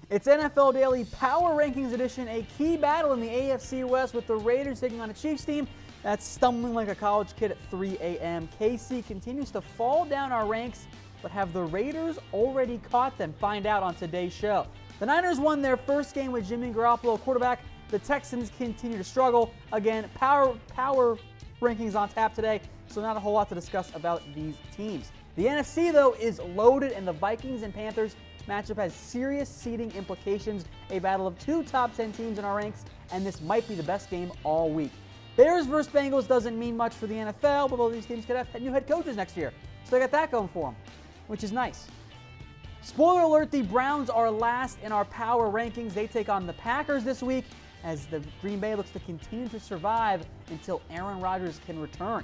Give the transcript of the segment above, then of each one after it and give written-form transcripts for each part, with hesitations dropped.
It's NFL Daily Power Rankings Edition, a key battle in the AFC West with the Raiders taking on a Chiefs team that's stumbling like a college kid at 3 a.m. KC continues to fall down our ranks, but have the Raiders already caught them? Find out on today's show. The Niners won their first game with Jimmy Garoppolo quarterback. The Texans continue to struggle. Again, power rankings on tap today, so not a whole lot to discuss about these teams. The NFC, though, is loaded, and the Vikings and Panthers matchup has serious seeding implications. A battle of two top 10 teams in our ranks, and this might be the best game all week. Bears versus Bengals doesn't mean much for the NFL, but both these teams could have new head coaches next year. So they got that going for them, which is nice. Spoiler alert, the Browns are last in our power rankings. They take on the Packers this week as the Green Bay looks to continue to survive until Aaron Rodgers can return.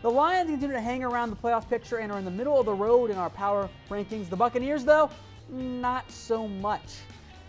The Lions continue to hang around the playoff picture and are in the middle of the road in our power rankings. The Buccaneers, though, not so much.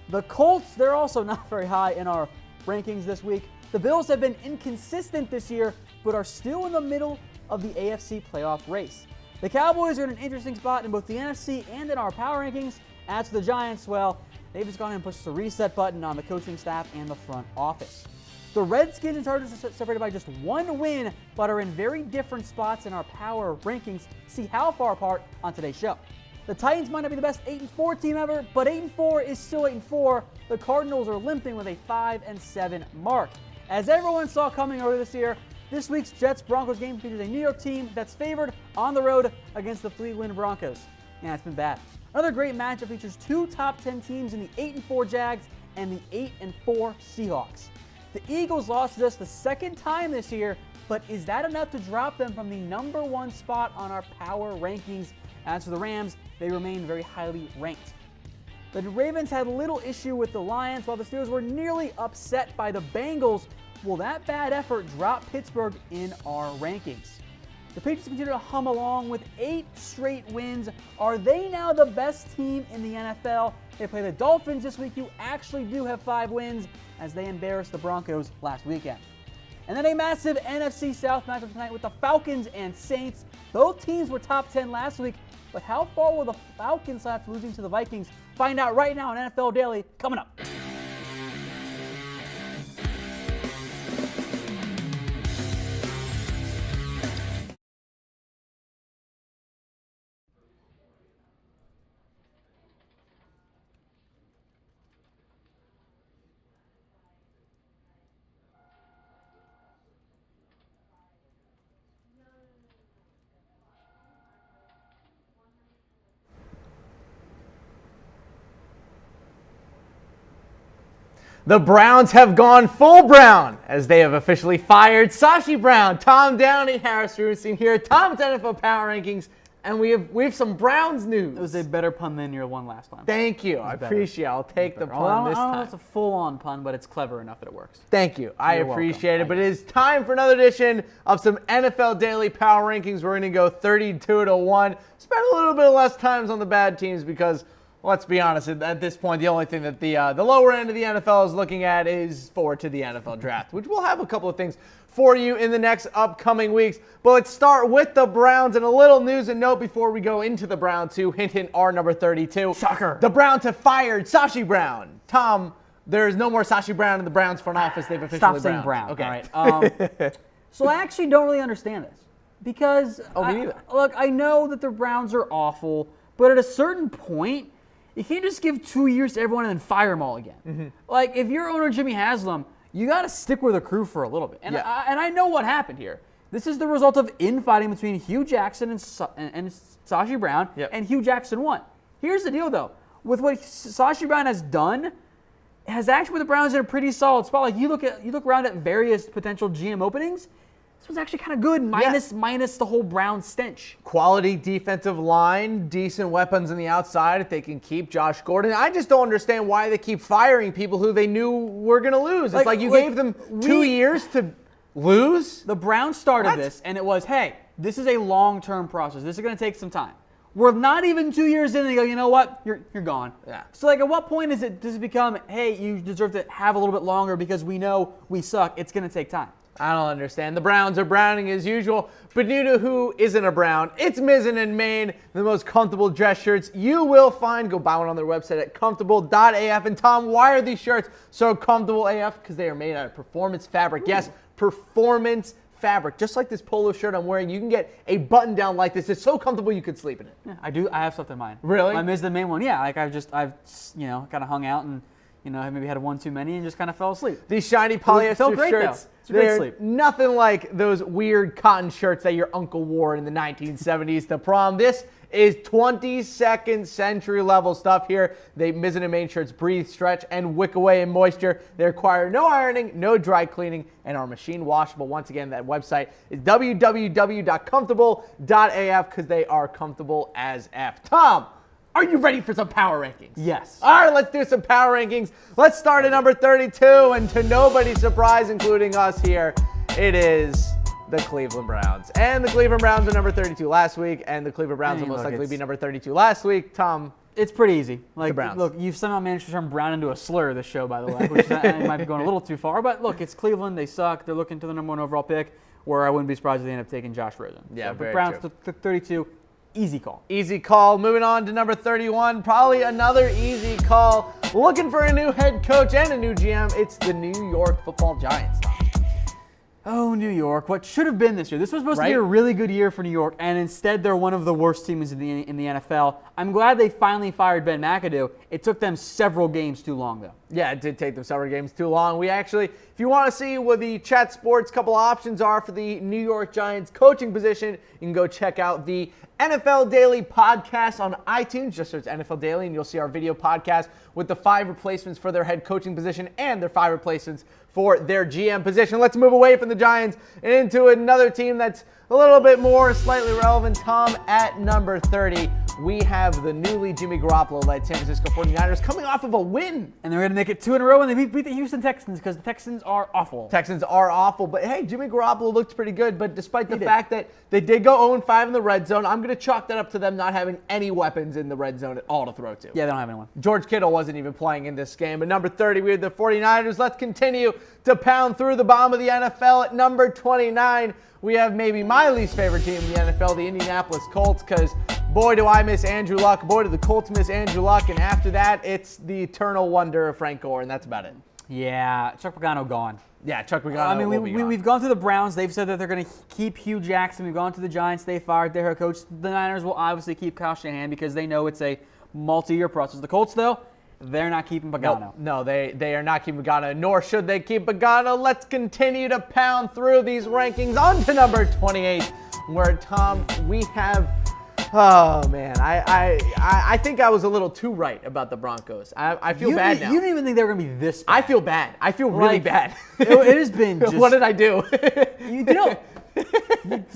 The Colts, they're also not very high in our rankings this week. The Bills have been inconsistent this year, but are still in the middle of the AFC playoff race. The Cowboys are in an interesting spot in both the NFC and in our power rankings. As for the Giants, well, they've just gone ahead and pushed the reset button on the coaching staff and the front office. The Redskins and Chargers are separated by just one win, but are in very different spots in our power rankings. See how far apart on today's show. The Titans might not be the best 8-4 team ever, but 8-4 is still 8-4. The Cardinals are limping with a 5-7 mark. As everyone saw coming earlier this year, this week's Jets-Broncos game features a New York team that's favored on the road against the Cleveland Broncos. Yeah, it's been bad. Another great matchup features two top 10 teams in the 8-4 Jags and the 8-4 Seahawks. The Eagles lost just the second time this year, but is that enough to drop them from the number one spot on our power rankings? As for the Rams, they remain very highly ranked. The Ravens had little issue with the Lions, while the Steelers were nearly upset by the Bengals. Will that bad effort drop Pittsburgh in our rankings? The Patriots continue to hum along with 8 straight wins. Are they now the best team in the NFL? They play the Dolphins this week, who actually do have 5 wins, as they embarrassed the Broncos last weekend. And then a massive NFC South matchup tonight with the Falcons and Saints. Both teams were top 10 last week, but how far will the Falcons have after losing to the Vikings? Find out right now on NFL Daily, coming up. The Browns have gone full brown as they have officially fired Sashi Brown, Tom Downey, Harris Rubenstein here, Tom's NFL Power Rankings, and we have some Browns news. It was a better pun than your one last time. Thank you. I appreciate it. I'll take the pun this time. I don't know if it's a full-on pun, but it's clever enough that it works. Thank you. I appreciate it. But it is time for another edition of some NFL Daily Power Rankings. We're going to go 32-1. Spend a little bit less times on the bad teams because, let's be honest, at this point, the only thing that the lower end of the NFL is looking at is forward to the NFL draft, which we'll have a couple of things for you in the next upcoming weeks. But let's start with the Browns, and a little news and note before we go into the Browns, who hint are number 32. Shocker. The Browns have fired Sashi Brown. Tom, there is no more Sashi Brown in the Browns front office. They've officially Stop saying Brown. Okay. All right. So I actually don't really understand this because, me neither. Look, I know that the Browns are awful, but at a certain point, you can't just give 2 years to everyone and then fire them all again. Mm-hmm. Like, if you're owner Jimmy Haslam, you got to stick with the crew for a little bit. And, I know what happened here. This is the result of infighting between Hugh Jackson and Sashi Brown, and Hugh Jackson won. Here's the deal, though. With what Sashi Brown has done, has actually put the Browns in a pretty solid spot. Like, you look around at various potential GM openings, this was actually kind of good, minus the whole Brown stench. Quality defensive line, decent weapons on the outside if they can keep Josh Gordon. I just don't understand why they keep firing people who they knew were going to lose. It's like you gave them 2 years to lose? The Browns started this, and it was, hey, this is a long-term process. This is going to take some time. We're not even 2 years in, and they go, you know what? You're gone. Yeah. So, like, at what point does it become, hey, you deserve to have a little bit longer because we know we suck. It's going to take time. I don't understand. The Browns are browning as usual, but due to who isn't a Brown, it's Mizzen and Maine, the most comfortable dress shirts you will find. Go buy one on their website at comfortable.af. And Tom, why are these shirts so comfortable AF? Because they are made out of performance fabric. Ooh. Yes, performance fabric. Just like this polo shirt I'm wearing, you can get a button down like this. It's so comfortable you could sleep in it. Yeah, I do. I have stuff in mine. Really? My Mizzen and Maine one. Yeah, like I've kind of hung out and maybe had one too many and just kind of fell asleep. These shiny polyester shirts, it's a great sleep. Nothing like those weird cotton shirts that your uncle wore in the 1970s to prom. This is 22nd century level stuff here. They Mizzen and Maine shirts breathe, stretch, and wick away in moisture. They require no ironing, no dry cleaning, and are machine washable. Once again, that website is www.comfortable.af because they are comfortable as F. Tom, are you ready for some power rankings? Yes. All right, let's do some power rankings. Let's start at number 32, and to nobody's surprise, including us here, it is the Cleveland Browns. And the Cleveland Browns were number 32 last week, and the Cleveland Browns will most likely be number 32 last week. Tom? It's pretty easy. The Browns. Look, you've somehow managed to turn Brown into a slur this show, by the way, which might be going a little too far. But look, it's Cleveland. They suck. They're looking to the number 1 overall pick, where I wouldn't be surprised if they end up taking Josh Rosen. Yeah, so very Browns true. 32. Easy call. Easy call. Moving on to number 31, probably another easy call. Looking for a new head coach and a new GM. It's the New York Football Giants. Oh, New York. What should have been this year? This was supposed to be a really good year for New York, and instead they're one of the worst teams in the NFL. I'm glad they finally fired Ben McAdoo. It took them several games too long, though. Yeah, it did take them several games too long. We actually, if you want to see what the Chat Sports couple options are for the New York Giants coaching position, you can go check out the NFL Daily podcast on iTunes. Just search NFL Daily and you'll see our video podcast with the 5 replacements for their head coaching position and their 5 replacements for their GM position. Let's move away from the Giants and into another team that's a little bit more slightly relevant. Tom, at number 30, we have the newly Jimmy Garoppolo-led San Francisco 49ers coming off of a win. And they're going to make it 2 in a row when they beat the Houston Texans because the Texans are awful. Texans are awful, but hey, Jimmy Garoppolo looked pretty good. But despite the fact that they did go 0-5 in the red zone, I'm going to chalk that up to them not having any weapons in the red zone at all to throw to. Yeah, they don't have anyone. George Kittle wasn't even playing in this game. At number 30, we have the 49ers. Let's continue to pound through the bottom of the NFL. At number 29, we have maybe my least favorite team in the NFL, the Indianapolis Colts, because boy, do I miss Andrew Luck. Boy, do the Colts miss Andrew Luck. And after that, it's the eternal wonder of Frank Gore, and that's about it. Yeah, Chuck Pagano gone. Yeah, Chuck Pagano we've gone through the Browns. They've said that they're going to keep Hugh Jackson. We've gone to the Giants. They fired their head coach. The Niners will obviously keep Kyle Shanahan because they know it's a multi-year process. The Colts, though, they're not keeping Pagano. No, they are not keeping Pagano, nor should they keep Pagano. Let's continue to pound through these rankings. On to number 28, where, Tom, we have... Oh, man. I think I was a little too right about the Broncos. I feel bad now. You didn't even think they were going to be this bad. I feel bad. I feel really bad. It has been just... What did I do? Do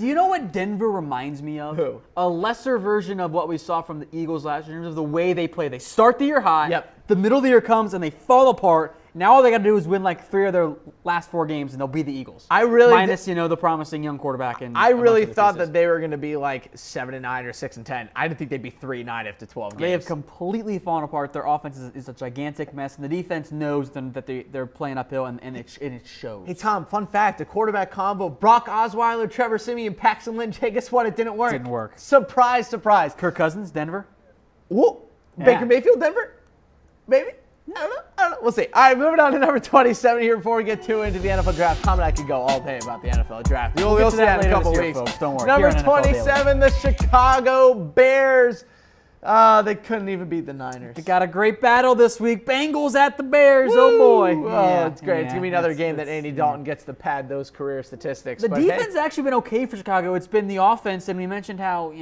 you know what Denver reminds me of? Who? A lesser version of what we saw from the Eagles last year in terms of the way they play. They start the year hot. Yep. The middle of the year comes and they fall apart. Now all they got to do is win like 3 of their last 4 games and they'll be the Eagles. Minus the promising young quarterback. And I really thought that they were going to be like 7-9 or 6-10. I didn't think they'd be 3-9 after 12 games. They have completely fallen apart. Their offense is a gigantic mess, and the defense knows that they're playing uphill, and it shows. Hey, Tom, fun fact, a quarterback combo, Brock Osweiler, Trevor Siemian, Paxton Lynch. Hey, guess what? It didn't work. Didn't work. Surprise, surprise. Kirk Cousins, Denver. Whoa. Yeah. Baker Mayfield, Denver? Maybe? I don't know. We'll see. All right, moving on to number 27 here before we get too into the NFL draft. Tom and I could go all day about the NFL draft. We'll see that in a couple weeks. Folks. Don't worry. Number 27, the Chicago Bears. They couldn't even beat the Niners. They got a great battle this week. Bengals at the Bears. Woo! Oh, boy. Oh, it's great. It's going to be another game that Andy Dalton gets to pad those career statistics. The defense has actually been okay for Chicago. It's been the offense, and we mentioned how,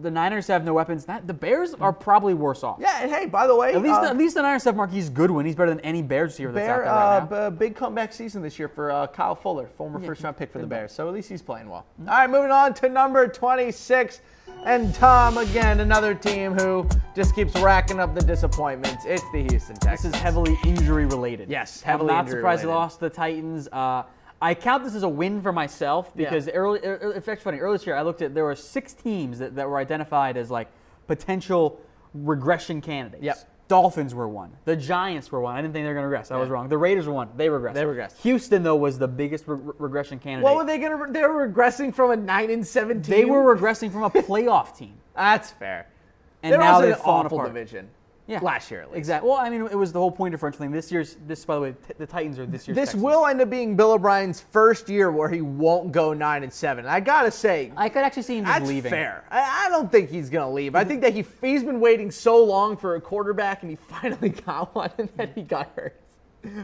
the Niners have no weapons. The Bears are probably worse off. Yeah, and hey, by the way. At least the Niners have Marquise Goodwin. He's better than any Bears receiver that's out there right now. Big comeback season this year for Kyle Fuller, former first-round pick for the Bears. So at least he's playing well. All right, moving on to number 26. And Tom, again, another team who just keeps racking up the disappointments. It's the Houston Texans. This is heavily injury-related. Yes, heavily I'm not surprised they injury-related. lost to the Titans. I count this as a win for myself because it's actually funny. Earlier this year, I looked at there were 6 teams that were identified as like potential regression candidates. Yep. Dolphins were 1. The Giants were 1. I didn't think they were going to regress. I was wrong. The Raiders were 1. They regressed. They regressed. Houston, though, was the biggest regression candidate. What were they going to? They were regressing from a 9-17. They were regressing from a playoff team. That's fair. And now they've fallen awful apart. Division. Yeah. Last year, at least. Exactly. Well, I mean, it was the whole point differential thing. This, by the way, the Titans are this year's This Texans. will end up being Bill O'Brien's first year where he won't go 9-7. And I got to say, I could actually see him just that's leaving. fair. I don't think he's going to leave. I think that he's been waiting so long for a quarterback, and he finally got one, and then he got hurt.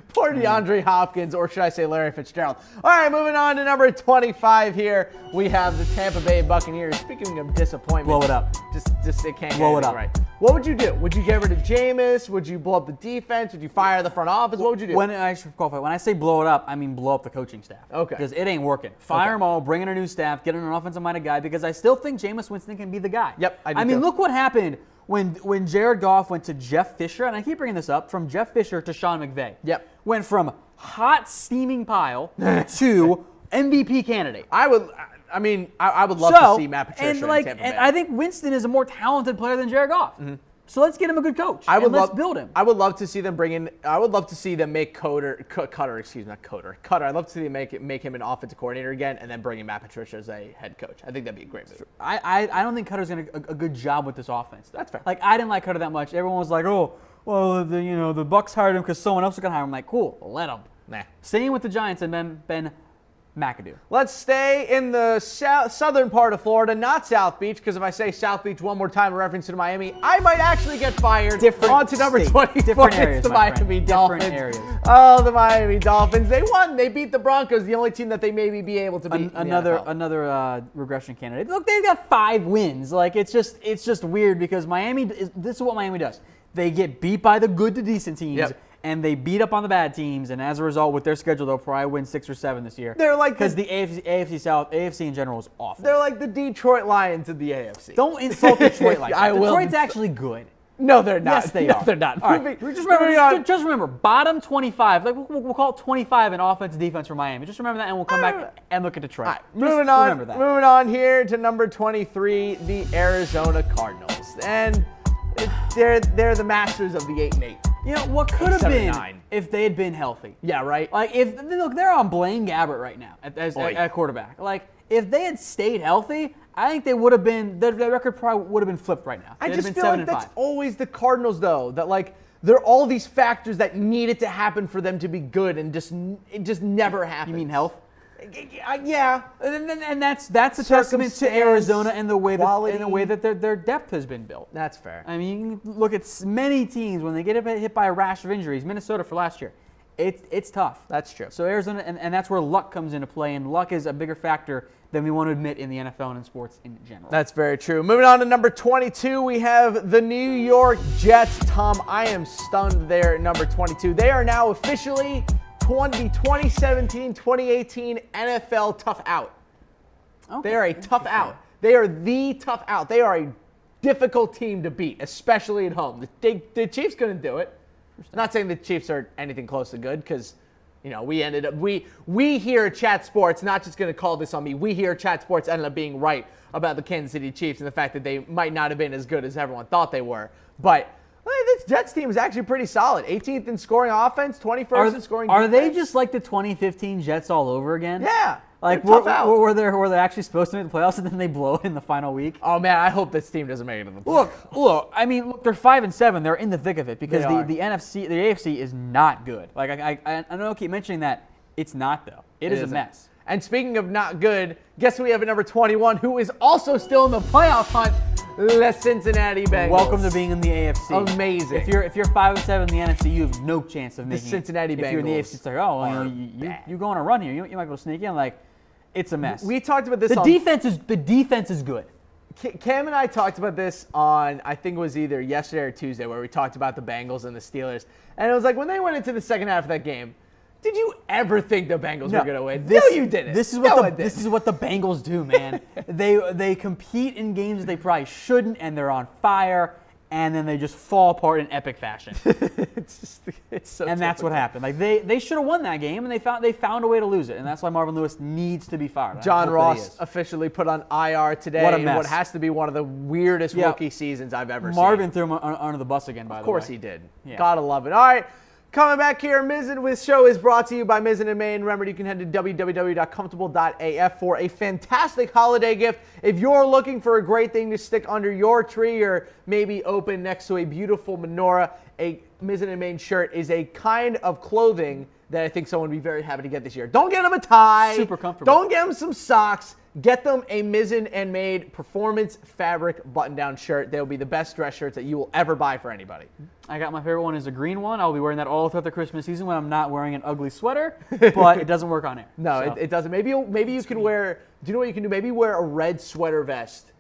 Poor DeAndre Hopkins, or should I say Larry Fitzgerald. All right, moving on to number 25 here. We have the Tampa Bay Buccaneers. Speaking of disappointment. Blow it up. Just it can't Blow get it up. right. What would you do? Would you get rid of Jameis? Would you blow up the defense? Would you fire the front office? What would you do? When I say blow it up, I mean blow up the coaching staff. Okay. Because it ain't working. Fire them all, bring in a new staff, get in an offensive-minded guy, because I still think Jameis Winston can be the guy. Yep, I do mean, too. look what happened when Jared Goff went to Jeff Fisher, and I keep bringing this up, from Jeff Fisher to Sean McVay. Yep. Went from hot steaming pile to MVP candidate. I would love to see Matt Patricia in Tampa Bay. And I think Winston is a more talented player than Jared Goff. Mm-hmm. So let's get him a good coach. Let's build him. I would love to see them bring in. I would love to see them make Cutter. I'd love to see them make him an offensive coordinator again, and then bring in Matt Patricia as a head coach. I think that'd be a great move. I don't think Cutter's going to a good job with this offense. That's fair. Like, I didn't like Cutter that much. Everyone was like, oh, well, the Bucs hired him because someone else was going to hire him. I'm like, cool, let him. Nah. Same with the Giants and Ben McAdoo. Let's stay in the southern part of Florida, not South Beach, because if I say South Beach one more time in reference to Miami, I might actually get fired. On to number 24. Different areas, the Miami Dolphins. Different areas. Oh, the Miami Dolphins. They won. They beat the Broncos, the only team that they maybe be able to beat. Another regression candidate. Look, they've got 5 wins. Like, it's just weird because this is what Miami does. They get beat by the good to decent teams. Yep. And they beat up on the bad teams, and as a result, with their schedule, they'll probably win 6 or 7 this year. They're like because the AFC South, AFC in general is awful. They're like the Detroit Lions of the AFC. Don't insult Detroit like that. I will. Detroit's actually good. No, they're not. Yes, they are. They're not. All right. Just remember, bottom 25. Like we'll call it 25 in offense and defense for Miami. Just remember that, and we'll come back and look at Detroit. Right, moving on here to number 23, the Arizona Cardinals, and they're the masters of the 8-8. You know, what could have been if they had been healthy? Yeah, right? Like, look, they're on Blaine Gabbert right now at quarterback. Like, if they had stayed healthy, I think they would have been, the record probably would have been flipped right now. I just feel like that's always the Cardinals, though, that, like, there are all these factors that needed to happen for them to be good, and it just never happens. You mean health? Yeah, and that's a testament to Arizona and the way that their depth has been built. That's fair. I mean, you can look at many teams when they get hit by a rash of injuries. Minnesota for last year, it's tough. That's true. So Arizona, and that's where luck comes into play, and luck is a bigger factor than we want to admit in the NFL and in sports in general. That's very true. Moving on to number 22, we have the New York Jets. Tom, I am stunned there at number 22. They are now officially the 2017-2018 NFL tough out. Okay. They are a tough out. They are the tough out. They are a difficult team to beat, especially at home. The Chiefs couldn't do it. I'm not saying the Chiefs are anything close to good because, you know, we here at Chat Sports, not just going to call this on me, we here at Chat Sports ended up being right about the Kansas City Chiefs and the fact that they might not have been as good as everyone thought they were. But this Jets team is actually pretty solid. 18th in scoring offense, 21st in scoring defense. Are they just like the 2015 Jets all over again? Yeah. Like, were they actually supposed to make the playoffs and then they blow it in the final week? Oh, man, I hope this team doesn't make it to the playoffs. Look, they're 5-7. They're in the thick of it because the AFC is not good. Like, I know I keep mentioning that. It's not, though. It is a mess. And speaking of not good, guess who we have at number 21, who is also still in the playoff hunt? The Cincinnati Bengals. Welcome to being in the AFC. Amazing. If you're 5-7 in the NFC, you have no chance of making the Cincinnati Bengals. If you're in the AFC, it's like, you go on a run here. You might go sneak in. Like, it's a mess. We talked about this. The defense is good. Cam and I talked about this on, I think it was either yesterday or Tuesday, where we talked about the Bengals and the Steelers. And it was like when they went into the second half of that game, did you ever think the Bengals were going to win? No, you didn't. This is what the Bengals do, man. They compete in games that they probably shouldn't, and they're on fire. and then they just fall apart in epic fashion. it's so and that's what happened. Like they should have won that game, and they found a way to lose it, and that's why Marvin Lewis needs to be fired. John Ross officially put on IR today. What a mess. What has to be one of the weirdest rookie seasons I've ever seen. Marvin threw him under the bus again, by the way. Of course he did. Yeah. Gotta love it. All right. Coming back here, Mizzen with Show is brought to you by Mizzen and Maine. Remember, you can head to www.comfortable.af for a fantastic holiday gift. If you're looking for a great thing to stick under your tree or maybe open next to a beautiful menorah, a Mizzen and Maine shirt is a kind of clothing that I think someone would be very happy to get this year. Don't get them a tie. Super comfortable. Don't get them some socks. Get them a Mizzen and Maine performance fabric button-down shirt. They'll be the best dress shirts that you will ever buy for anybody. I got my favorite one is a green one. I'll be wearing that all throughout the Christmas season when I'm not wearing an ugly sweater, but it doesn't work on air. No, so. it doesn't. Maybe you can wear, do you know what you can do? Maybe wear a red sweater vest,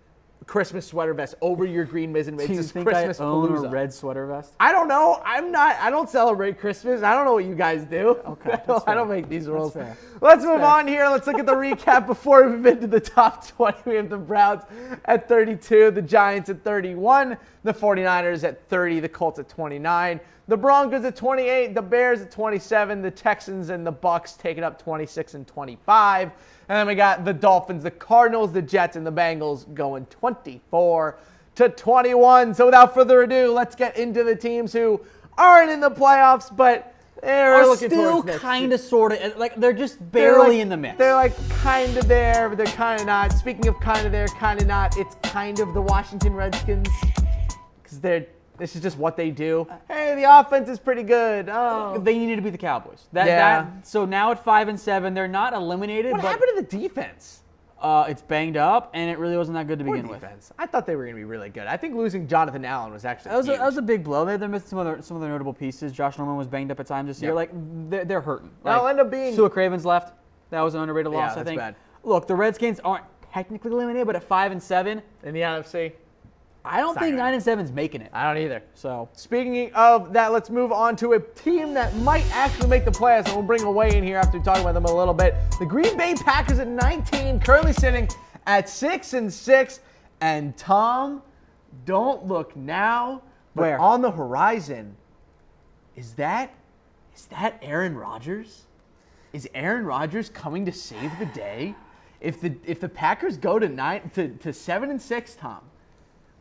Christmas sweater vest over your green Mizzen and Maine. Do you think Christmas I own palooza. a red sweater vest? I don't know. I don't celebrate Christmas. I don't know what you guys do. Okay, I don't make these rules. That's fair. Let's move on here. Let's look at the recap before we move into the top 20. We have the Browns at 32, the Giants at 31, the 49ers at 30, the Colts at 29, the Broncos at 28, the Bears at 27, the Texans and the Bucks taking up 26 and 25. And then we got the Dolphins, the Cardinals, the Jets, and the Bengals going 24 to 21. So without further ado, let's get into the teams who aren't in the playoffs, but they're looking still towards kind of, sort of, like they're just barely in the mix. They're like kind of there, but they're kind of not. Speaking of kind of there, kind of not, it's kind of the Washington Redskins because this is just what they do. Hey, the offense is pretty good. Oh, They needed to beat the Cowboys. So now at 5-7, they're not eliminated. What happened to the defense? It's banged up, and it really wasn't that good to begin with. I thought they were going to be really good. I think losing Jonathan Allen was actually That huge. was a big blow. They're missing some of their notable pieces. Josh Norman was banged up at times this year. Like they're hurting. That'll end up being. Sua Craven's left. That was an underrated loss. That's I think. bad. Look, the Redskins aren't technically eliminated, but at 5-7, In the NFC? I don't think 9-7's making it. I don't either. So speaking of that, let's move on to a team that might actually make the playoffs, and we'll bring away in here after talking about them a little bit. The Green Bay Packers at 19, currently sitting at 6-6. And Tom, don't look now, but Where? on the horizon, is that Aaron Rodgers? Is Aaron Rodgers coming to save the day? If the Packers go to 7-6, Tom,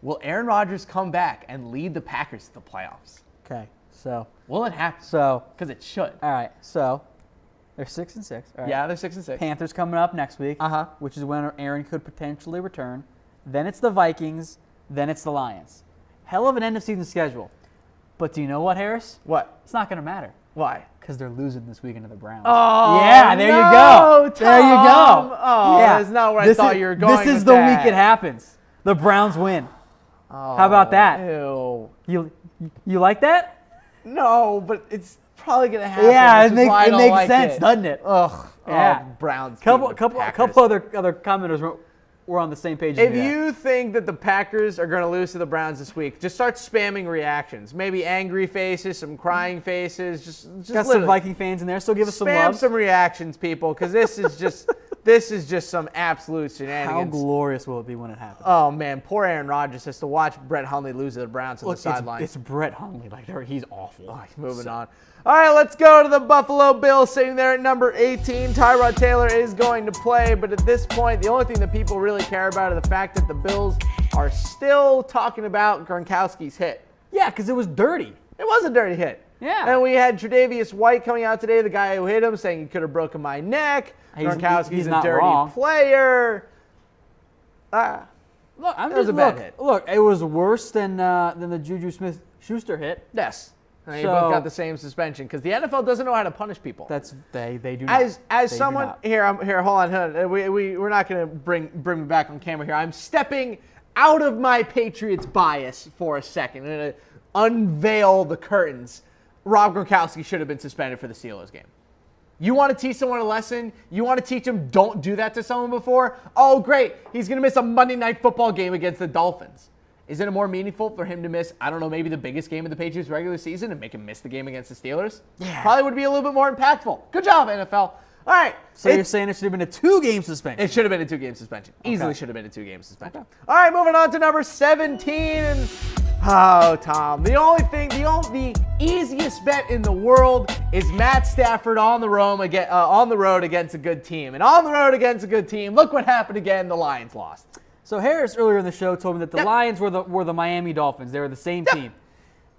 will Aaron Rodgers come back and lead the Packers to the playoffs? okay, so Will it happen? so Because it should. all right, so they're 6-6. All right. Yeah, they're 6-6. Panthers coming up next week, which is when Aaron could potentially return. Then it's the Vikings. Then it's the Lions. Hell of an end of season schedule. But do you know what, Harris? What? It's not going to matter Why? because they're losing this weekend to the Browns. Oh, yeah, there you go. Tom. There you go. Oh, yeah. that's not where I thought you were going. This is with the that. week it happens. The Browns win. Oh, How about that? Ew. You like that? No, but it's probably gonna happen. Yeah, which it is makes why I don't like sense, it. doesn't it? Ugh. Yeah. Oh, Browns. Couple Packers. other commenters were on the same page. If you think that the Packers are going to lose to the Browns this week, just start spamming reactions. Maybe angry faces, some crying faces. Just got some Viking fans in there, so give us some spam love. some reactions, people, because this is just some absolute How shenanigans. glorious will it be when it happens? Oh man, poor Aaron Rodgers has to watch Brett Hundley lose to the Browns on the sideline. It's Brett Hundley. Like he's awful. Oh, moving on. All right, let's go to the Buffalo Bills sitting there at number 18. Tyrod Taylor is going to play, but at this point, the only thing that people really care about is the fact that the Bills are still talking about Gronkowski's hit. Yeah, because it was dirty. It was a dirty hit. Yeah. And we had Tre'Davious White coming out today, the guy who hit him, saying he could have broken my neck. Gronkowski's a not dirty wrong. player. Look, It was a bad hit. Look, it was worse than the Juju Smith-Schuster hit. Yes. And you So- both got the same suspension because the NFL doesn't know how to punish people. They do not. As They do someone not. here, hold on. We're not going to bring me back on camera here. I'm stepping out of my Patriots bias for a second. I'm going to unveil the curtains. Rob Gronkowski should have been suspended for the Steelers game. You want to teach someone a lesson? You want to teach them don't do that to someone before? Oh, great. He's going to miss a Monday Night Football game against the Dolphins. Isn't it more meaningful for him to miss, I don't know, maybe the biggest game of the Patriots regular season and make him miss the game against the Steelers? Yeah. Probably would be a little bit more impactful. Good job, NFL. All right. So you're saying it should have been a 2-game suspension? It should have been a 2-game suspension. Easily Okay. should have been a 2-game suspension. All right, moving on to number 17. And Oh, Tom. The easiest bet in the world is Matt Stafford on the road against a good team. And on the road against a good team, look what happened again. The Lions lost. So Harris earlier in the show told me that the Lions were the Miami Dolphins. They were the same team.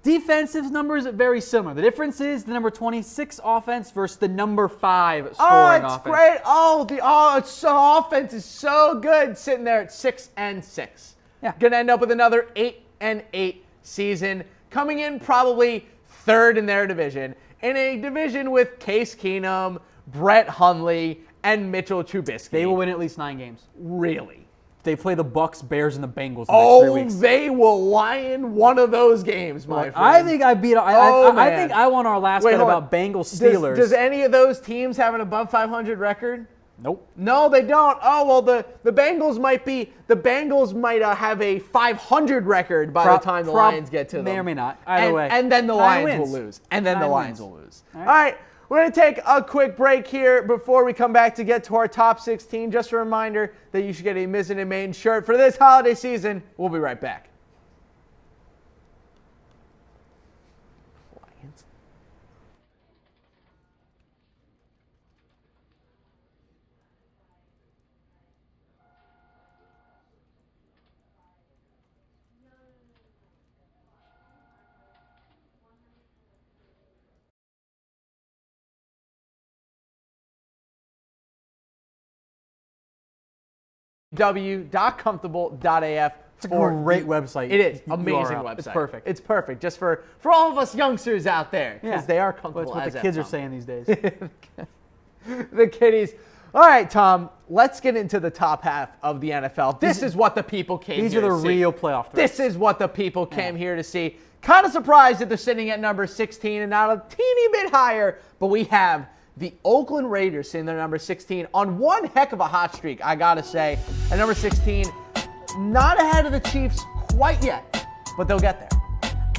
Defensive numbers are very similar. The difference is the number 26 offense versus the number 5 scoring offense. Great. Offense is so good sitting there at 6-6. Yeah. Going to end up with another 8-8 season, coming in probably third in their division, in a division with Case Keenum, Brett Hundley, and Mitchell Trubisky. They will win at least 9 games. Really? They play the Bucks, Bears, and the Bengals the next 3 weeks. They will lion one of those games, my friend. I think I beat. I think I won our last bet about Bengals Steelers. Does any of those teams have an above 500 record? Nope. No, they don't. Oh well, the Bengals might be. The Bengals might have a 500 record by the time the Lions get to them. May or may not. Either way. And then the Lions will lose. And then the Lions will lose. All right. We're going to take a quick break here before we come back to get to our top 16. Just a reminder that you should get a Missing and Main shirt for this holiday season. We'll be right back. Lions. www.comfortable.af. It's a great website. It is. Amazing website. It's perfect. It's perfect. Just for all of us youngsters out there. Because they are comfortable. That's what the kids are saying these days. The kiddies. All right, Tom. Let's get into the top half of the NFL. This is what the people came here to see. These are the real playoff threats. This is what the people came here to see. Kind of surprised that they're sitting at number 16 and not a teeny bit higher. But we have the Oakland Raiders sitting there number 16 on one heck of a hot streak, I got to say. At number 16, not ahead of the Chiefs quite yet, but they'll get there.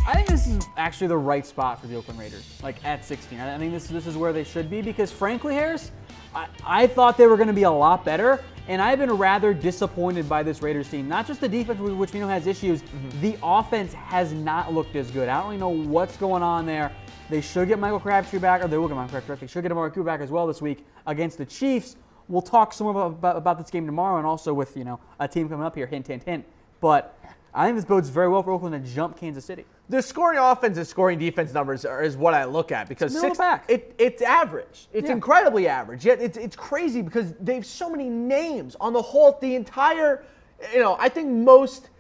I think this is actually the right spot for the Oakland Raiders, like at 16. I think this is where they should be because, frankly, Harris, I thought they were going to be a lot better, and I've been rather disappointed by this Raiders team. Not just the defense, which we know has issues. The offense has not looked as good. I don't really know what's going on there. They should get Michael Crabtree back, or they will get Michael Crabtree back. They should get Amari Cooper back as well this week against the Chiefs. We'll talk some more about this game tomorrow, and also with a team coming up here. Hint, hint, hint. But I think this bodes very well for Oakland to jump Kansas City. The scoring offense and scoring defense numbers is what I look at because it's average. It's incredibly average. Yet it's crazy because they have so many names on the entire. I think most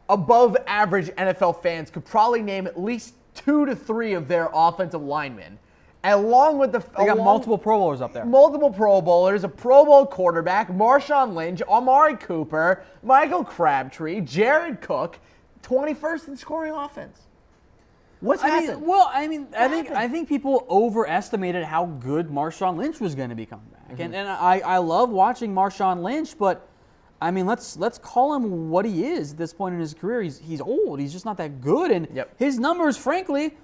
above average NFL fans could probably name at least 2 to 3 of their offensive linemen, along with they got multiple Pro Bowlers up there. Multiple Pro Bowlers, a Pro Bowl quarterback, Marshawn Lynch, Amari Cooper, Michael Crabtree, Jared Cook, 21st in scoring offense. What's happened? I think people overestimated how good Marshawn Lynch was going to be coming back, and I love watching Marshawn Lynch, but I mean, let's call him what he is at this point in his career. He's old. He's just not that good. And his numbers, frankly,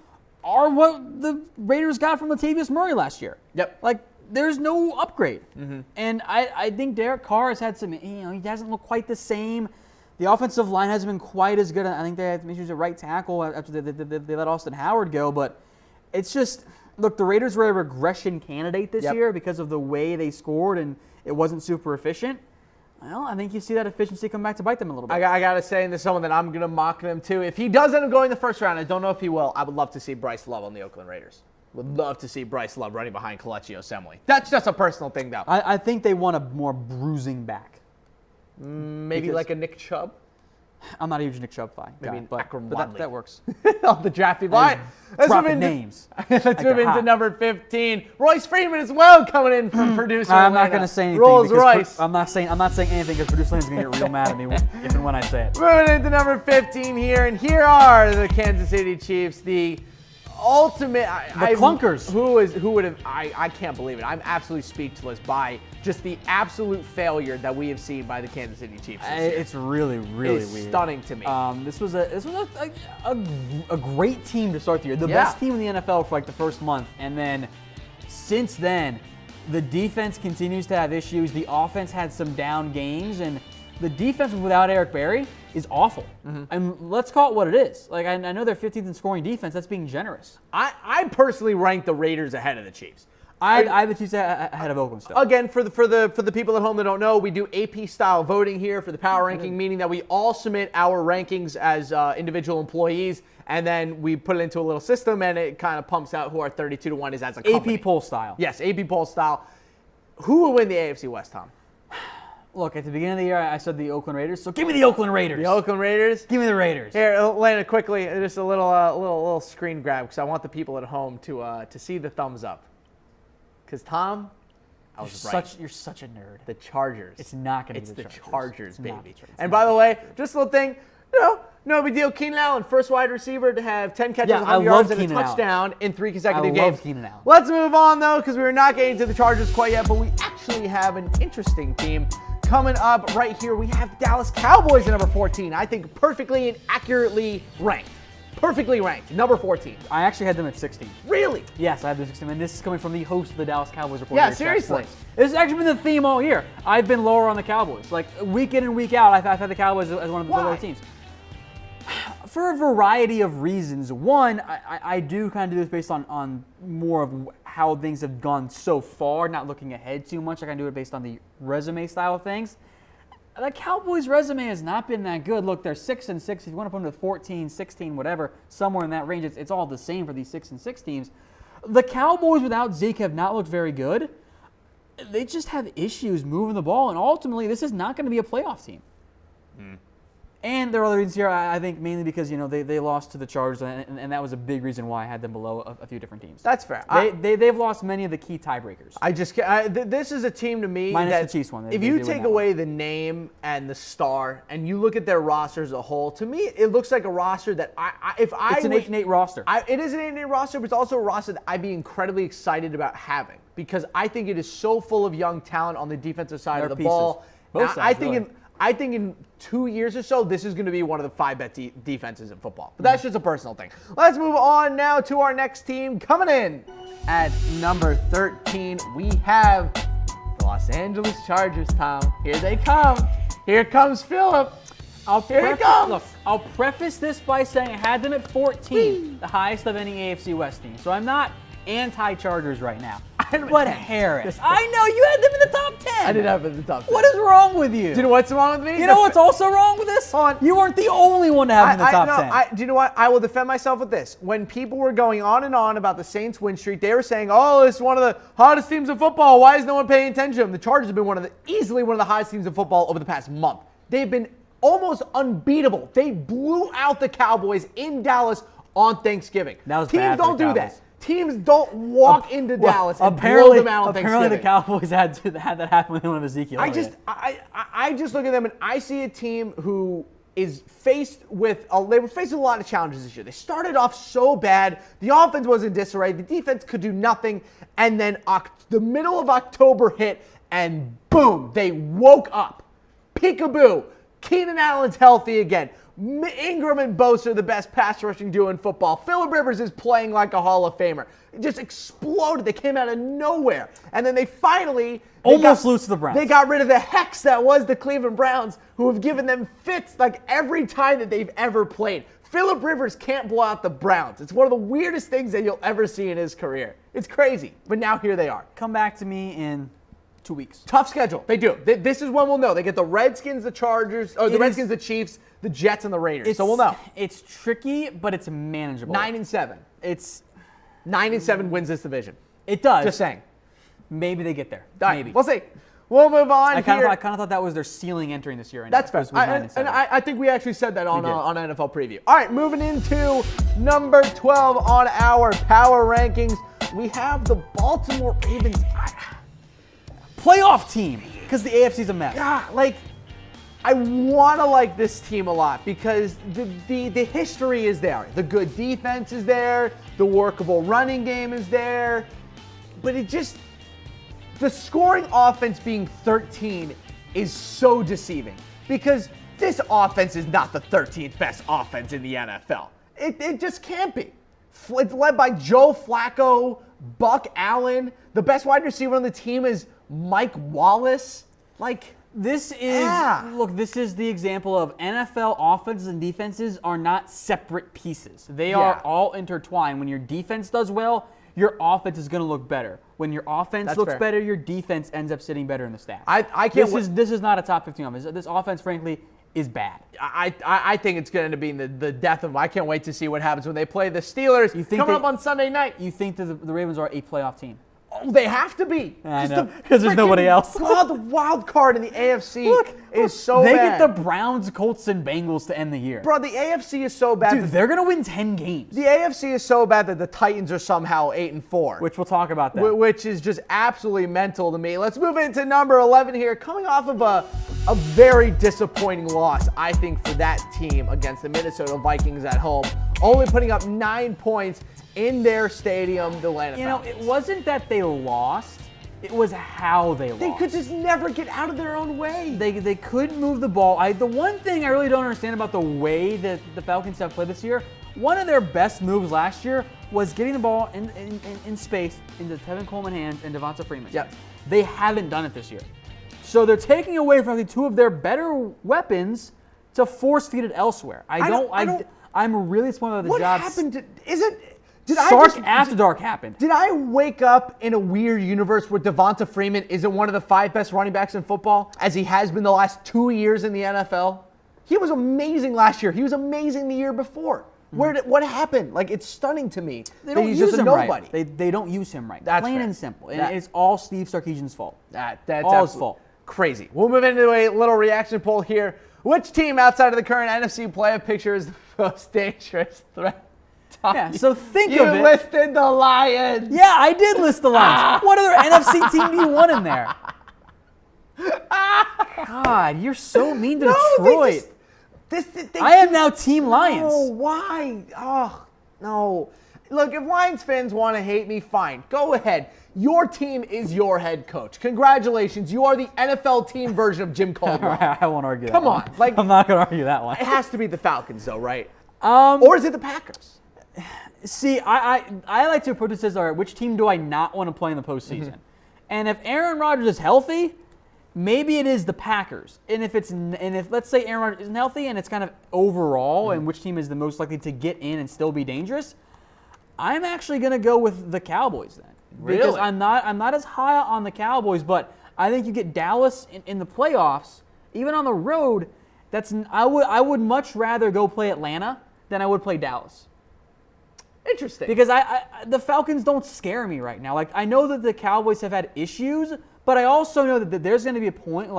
are what the Raiders got from Latavius Murray last year. Like, there's no upgrade. And I think Derek Carr has had some, he doesn't look quite the same. The offensive line hasn't been quite as good. I think they had some issues at right tackle after they let Austin Howard go. But it's just, look, the Raiders were a regression candidate this year because of the way they scored and it wasn't super efficient. Well, I think you see that efficiency come back to bite them a little bit. I got to say, and there's someone that I'm going to mock them too. If he does end up going the first round, I don't know if he will, I would love to see Bryce Love on the Oakland Raiders. Would love to see Bryce Love running behind Kelechi Osemele. That's just a personal thing, though. I think they want a more bruising back. Maybe like a Nick Chubb? I'm not a huge Nick Chubb fan. Maybe but that works. On the draft people. All right. Dropping names. Let's move into number 15. Royce Freeman as well coming in from producer. I'm not going to say anything. Rolls Royce. I'm not saying anything because producer Lane's going to get real mad at me if and when I say it. Moving into number 15 here, and here are the Kansas City Chiefs, the ultimate. Clunkers. Who would have? I can't believe it. I'm absolutely speechless by just the absolute failure that we have seen by the Kansas City Chiefs. It's really weird. Stunning to me. This was a great team to start the year. The best team in the NFL for like the first month, and then since then, the defense continues to have issues. The offense had some down games, and the defense without Eric Berry is awful. And let's call it what it is. Like, I know they're 15th in scoring defense. That's being generous. I personally rank the Raiders ahead of the Chiefs. I have the Chiefs ahead of Oakland still. Again, for the people at home that don't know, we do AP style voting here for the power ranking, meaning that we all submit our rankings as individual employees, and then we put it into a little system, and it kind of pumps out who our 32-1 is as a company. AP poll style. Yes, AP poll style. Who will win the AFC West, Tom? Look, at the beginning of the year, I said the Oakland Raiders, so give me the Oakland Raiders. The Oakland Raiders? Give me the Raiders. Here, Lana, quickly, just a little screen grab, because I want the people at home to see the thumbs up. Because, Tom, I was right. You're such a nerd. The Chargers. It's not going to be the Chargers. Chargers. It's the Chargers, baby. The Chargers. And by the way, just a little thing, no big deal. Keenan Allen, first wide receiver to have 10 catches, 100 yards, and a touchdown in 3 consecutive games. I love Keenan Allen. Let's move on, though, because we're not getting to the Chargers quite yet, but we actually have an interesting team. Coming up right here, we have the Dallas Cowboys at number 14. I think perfectly and accurately ranked. Perfectly ranked, number 14. I actually had them at 16. Really? Yes, I have them at 16, and this is coming from the host of the Dallas Cowboys report. Yeah, seriously. This has actually been the theme all year. I've been lower on the Cowboys. Like, week in and week out, I've had the Cowboys as one of the lower teams. For a variety of reasons. One, I do kind of do this based on more of how things have gone so far, not looking ahead too much. I can do it based on the resume style of things. The Cowboys' resume has not been that good. Look, they're 6-6. If you want to put them to 14, 16, whatever, somewhere in that range, it's all the same for these 6-6 teams. The Cowboys without Zeke have not looked very good. They just have issues moving the ball, and ultimately, this is not going to be a playoff team. And there are other reasons here, I think, mainly because, they lost to the Chargers, and that was a big reason why I had them below a few different teams. That's fair. They've lost many of the key tiebreakers. This is a team to me minus that the Chiefs one. If you take away the name and the star, and you look at their roster as a whole, to me, it looks like a roster that it's an 8-8 roster. It is an 8-8 roster, but it's also a roster that I'd be incredibly excited about having, because I think it is so full of young talent on the defensive side of the ball. Both sides, I think in 2 years or so, this is going to be one of the 5 best defenses in football. But that's just a personal thing. Let's move on now to our next team. Coming in at number 13, we have the Los Angeles Chargers, Tom. Here they come. Here comes Philip. Here it comes. Look, I'll preface this by saying I had them at 14, the highest of any AFC West team. So I'm not anti-Chargers right now. But Harris, I know you had them in the top 10. I did have them in the top 10. What is wrong with you? Do you know what's wrong with me? You know what's also wrong with this? You weren't the only one to have them in the top 10. Do you know what? I will defend myself with this. When people were going on and on about the Saints win streak, they were saying, oh, it's one of the hottest teams in football. Why is no one paying attention to them? The Chargers have been easily one of the hottest teams in football over the past month. They've been almost unbeatable. They blew out the Cowboys in Dallas on Thanksgiving. That was Teams bad don't for the do Cowboys. that. Teams don't walk into Dallas and blow them out on Thanksgiving. Apparently the Cowboys had that happen with one of Ezekiel. I just look at them and I see a team who is faced with they were faced with a lot of challenges this year. They started off so bad. The offense was in disarray. The defense could do nothing. And then the middle of October hit and boom, they woke up. Peekaboo. Keenan Allen's healthy again. Ingram and Bosa are the best pass rushing duo in football. Phillip Rivers is playing like a Hall of Famer. It just exploded. They came out of nowhere. And then they finally almost lose to the Browns. They got rid of the hex that was the Cleveland Browns, who have given them fits like every time that they've ever played. Phillip Rivers can't blow out the Browns. It's one of the weirdest things that you'll ever see in his career. It's crazy. But now here they are. Come back to me in 2 weeks. Tough schedule. They do. This is when we'll know. They get the Redskins, the Chargers, or the Redskins, the Chiefs, the Jets, and the Raiders. So we'll know. It's tricky, but it's manageable. 9-7. It's 9-7 wins this division. It does. Just saying. Maybe they get there. Maybe. We'll see. We'll move on. I kind of thought that was their ceiling entering this year. That's fair. And I think we actually said that on NFL Preview. All right, moving into number 12 on our power rankings, we have the Baltimore Ravens. Playoff team, because the AFC's a mess. Yeah, I want to like this team a lot because the history is there. The good defense is there. The workable running game is there. But the scoring offense being 13 is so deceiving because this offense is not the 13th best offense in the NFL. It just can't be. It's led by Joe Flacco, Buck Allen. The best wide receiver on the team is Mike Wallace. This is look. This is the example of NFL offenses and defenses are not separate pieces. They are all intertwined. When your defense does well, your offense is going to look better. When your offense looks better, your defense ends up sitting better in the stats. I can't. This is not a top 15 offense. This offense, frankly, is bad. I think it's going to be the death of them. I can't wait to see what happens when they play the Steelers coming up on Sunday night. You think that the Ravens are a playoff team? Oh, they have to be. I know, because there's nobody else. The wild card in the AFC is so bad. They bad. get the Browns, Colts, and Bengals to end the year. Bro, the AFC is so bad. Dude, they're going to win 10 games. The AFC is so bad that the Titans are somehow 8-4. Which we'll talk about that. Which is just absolutely mental to me. Let's move into number 11 here. Coming off of a very disappointing loss, I think, for that team against the Minnesota Vikings at home. Only putting up 9 points in their stadium, the Atlanta Falcons. It wasn't that they lost. It was how they lost. They could just never get out of their own way. They couldn't move the ball. The one thing I really don't understand about the way that the Falcons have played this year, one of their best moves last year was getting the ball in space into Tevin Coleman's hands and Devonta Freeman's hands. They haven't done it this year. So they're taking away from two of their better weapons to force feed it elsewhere. I'm really disappointed with the job. What happened? After dark happened. Did I wake up in a weird universe where Devonta Freeman isn't one of the 5 best running backs in football, as he has been the last 2 years in the NFL? He was amazing last year. He was amazing the year before. What happened? It's stunning to me. They don't use him right. They don't use him right. That's plain fair. And simple. And it's all Steve Sarkisian's fault. That's all his fault. Crazy. We'll move into a little reaction poll here. Which team outside of the current NFC playoff picture is the most dangerous threat? Yeah, so think of it. You listed the Lions. Yeah, I did list the Lions. What other NFC team do you want in there? God, you're so mean to Detroit. I am now Team Lions. Oh, why? Oh, no. Look, if Lions fans want to hate me, fine. Go ahead. Your team is your head coach. Congratulations. You are the NFL team version of Jim Caldwell. I won't argue that Come one. on. I'm not going to argue that one. It has to be the Falcons, though, right? Or is it the Packers? See, I like to approach this as, all right, which team do I not want to play in the postseason? And if Aaron Rodgers is healthy, maybe it is the Packers. And if let's say Aaron Rodgers isn't healthy and it's kind of overall and which team is the most likely to get in and still be dangerous, I'm actually going to go with the Cowboys then. Really? Because I'm not as high on the Cowboys, but I think you get Dallas in the playoffs, even on the road. I would much rather go play Atlanta than I would play Dallas. Interesting. Because the Falcons don't scare me right now. I know that the Cowboys have had issues, but I also know that there's going to be a point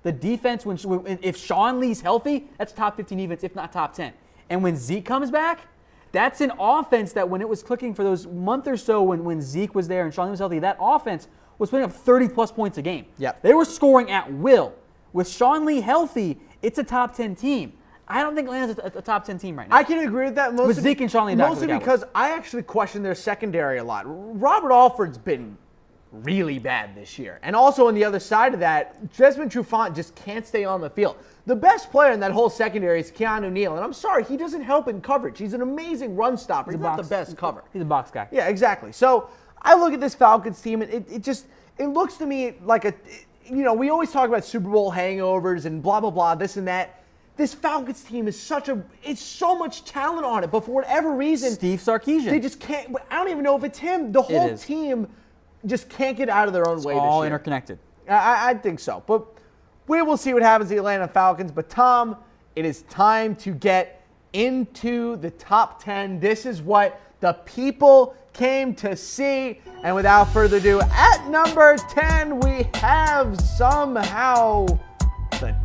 the defense, if Sean Lee's healthy, that's top 15 defense, if not top 10. And when Zeke comes back, that's an offense that when it was clicking for those month or so when Zeke was there and Sean Lee was healthy, that offense was putting up 30-plus points a game. Yep. They were scoring at will. With Sean Lee healthy, it's a top 10 team. I don't think Atlanta's a top 10 team right now. I can agree with that. With Zeke and Sean Lee back for the Cowboys. Because I actually question their secondary a lot. Robert Alford's been really bad this year. And also on the other side of that, Desmond Trufant just can't stay on the field. The best player in that whole secondary is Keanu Neal. And I'm sorry, he doesn't help in coverage. He's an amazing run stopper. He's not the best cover. He's a box guy. Yeah, exactly. So I look at this Falcons team, and it looks to me like we always talk about Super Bowl hangovers and blah, blah, blah, this and that. This Falcons team is it's so much talent on it, but for whatever reason, Steve Sarkisian. They just can't. I don't even know if it's him. The whole team just can't get out of their own way. All this year. Interconnected. I think so, but we will see what happens to the Atlanta Falcons. But Tom, it is time to get into the top 10. This is what the people came to see, and without further ado, at number 10, we have somehow the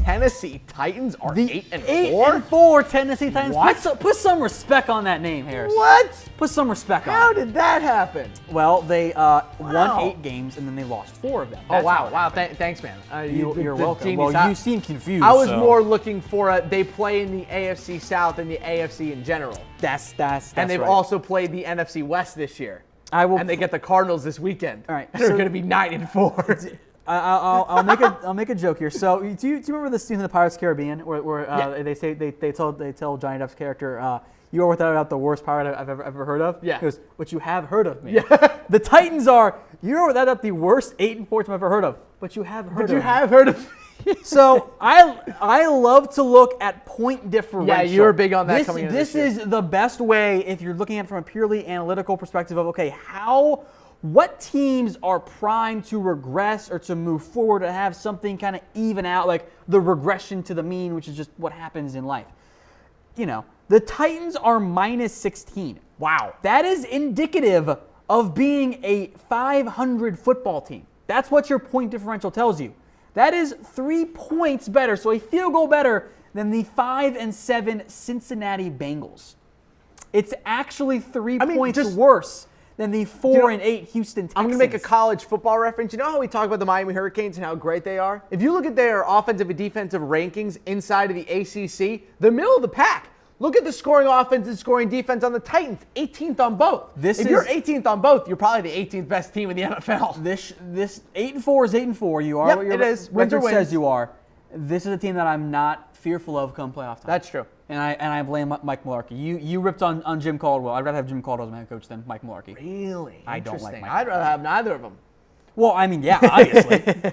Tennessee Titans are 8-4? 8-4 Tennessee Titans. What? Put some respect on that name, Harris. What? Put some respect on it. How did that happen? Well, they won 8 games, and then they lost 4 of them. That's wow. Thanks, man. You're welcome. Well, you seem confused. I was more looking for they play in the AFC South and the AFC in general. That's and they've right. also played the NFC West this year. And they get the Cardinals this weekend. All right. And they're going to be 9-4. I'll make a joke here. So do you remember the scene in the Pirates of the Caribbean where they tell Johnny Depp's character, "You are without the worst pirate I've ever heard of"? Yeah. He goes, "But you have heard of me." Yeah. The Titans are, "You're without the worst 8-4 team I've ever heard of, but you have heard of me." Have heard of me. So I love to look at point differential. Yeah, you were big on that coming into this year. This is the best way if you're looking at it from a purely analytical perspective of, okay, what teams are primed to regress or to move forward to have something kind of even out, like the regression to the mean, which is just what happens in life. You know, the Titans are minus 16. Wow. That is indicative of being a 500 football team. That's what your point differential tells you. That is 3 points better, so a field goal better than the 5-7 Cincinnati Bengals. It's actually 3 points worse than the 4-8 Houston Texans. I'm going to make a college football reference. You know how we talk about the Miami Hurricanes and how great they are? If you look at their offensive and defensive rankings inside of the ACC, they're middle of the pack. Look at the scoring offense and scoring defense on the Titans, 18th on both. If you're 18th on both, you're probably the 18th best team in the NFL. This 8-4 is 8-4. You are what your record says you are. This is a team that I'm not fearful of come playoff time. That's true. And I blame Mike Mularkey. You ripped on Jim Caldwell. I'd rather have Jim Caldwell as my head coach than Mike Mularkey. Really? I don't like Mike. I'd rather have neither of them. Well, I mean, yeah, obviously.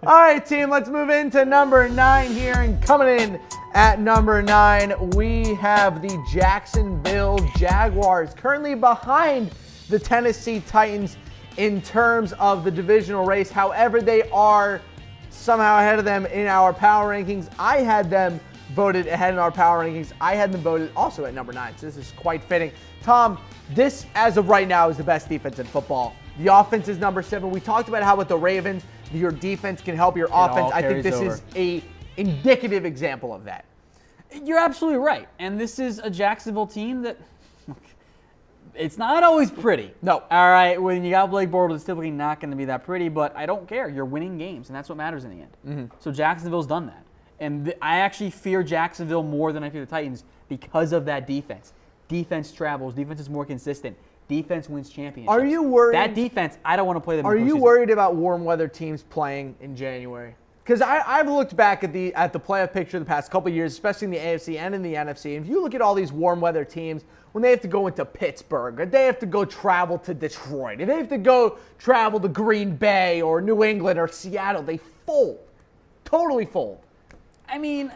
All right, team, let's move into number 9 here. And coming in at number 9, we have the Jacksonville Jaguars, currently behind the Tennessee Titans in terms of the divisional race. However, they are somehow ahead of them in our power rankings. I had them voted ahead in our power rankings. I had them voted also at number 9, so this is quite fitting. Tom, this, as of right now, is the best defense in football. The offense is number 7. We talked about how with the Ravens, your defense can help your offense. I think this is a indicative example of that. You're absolutely right. And this is a Jacksonville team that it's not always pretty. No. All right, when you got Blake Bortles, it's typically not going to be that pretty, but I don't care. You're winning games, and that's what matters in the end. Mm-hmm. So Jacksonville's done that. And I actually fear Jacksonville more than I fear the Titans because of that defense. Defense travels. Defense is more consistent. Defense wins championships. Are you worried? That defense, I don't want to play them. Are you worried about warm weather teams playing in January? Because I've looked back at the playoff picture the past couple of years, especially in the AFC and in the NFC. And if you look at all these warm weather teams, when they have to go into Pittsburgh, or they have to go travel to Detroit, or they have to go travel to Green Bay or New England or Seattle, they fold. Totally fold. I mean,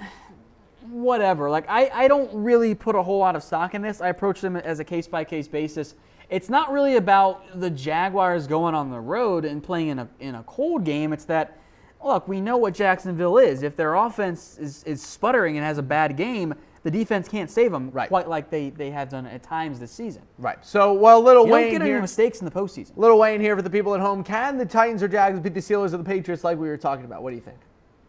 whatever. Like I don't really put a whole lot of stock in this. I approach them as a case-by-case basis. It's not really about the Jaguars going on the road and playing in a cold game. It's that, look, we know what Jacksonville is. If their offense is sputtering and has a bad game, the defense can't save them quite like they have done at times this season. Right. So, well, Lil Wayne don't get any mistakes in the postseason. Lil Wayne here for the people at home. Can the Titans or Jags beat the Steelers or the Patriots like we were talking about? What do you think?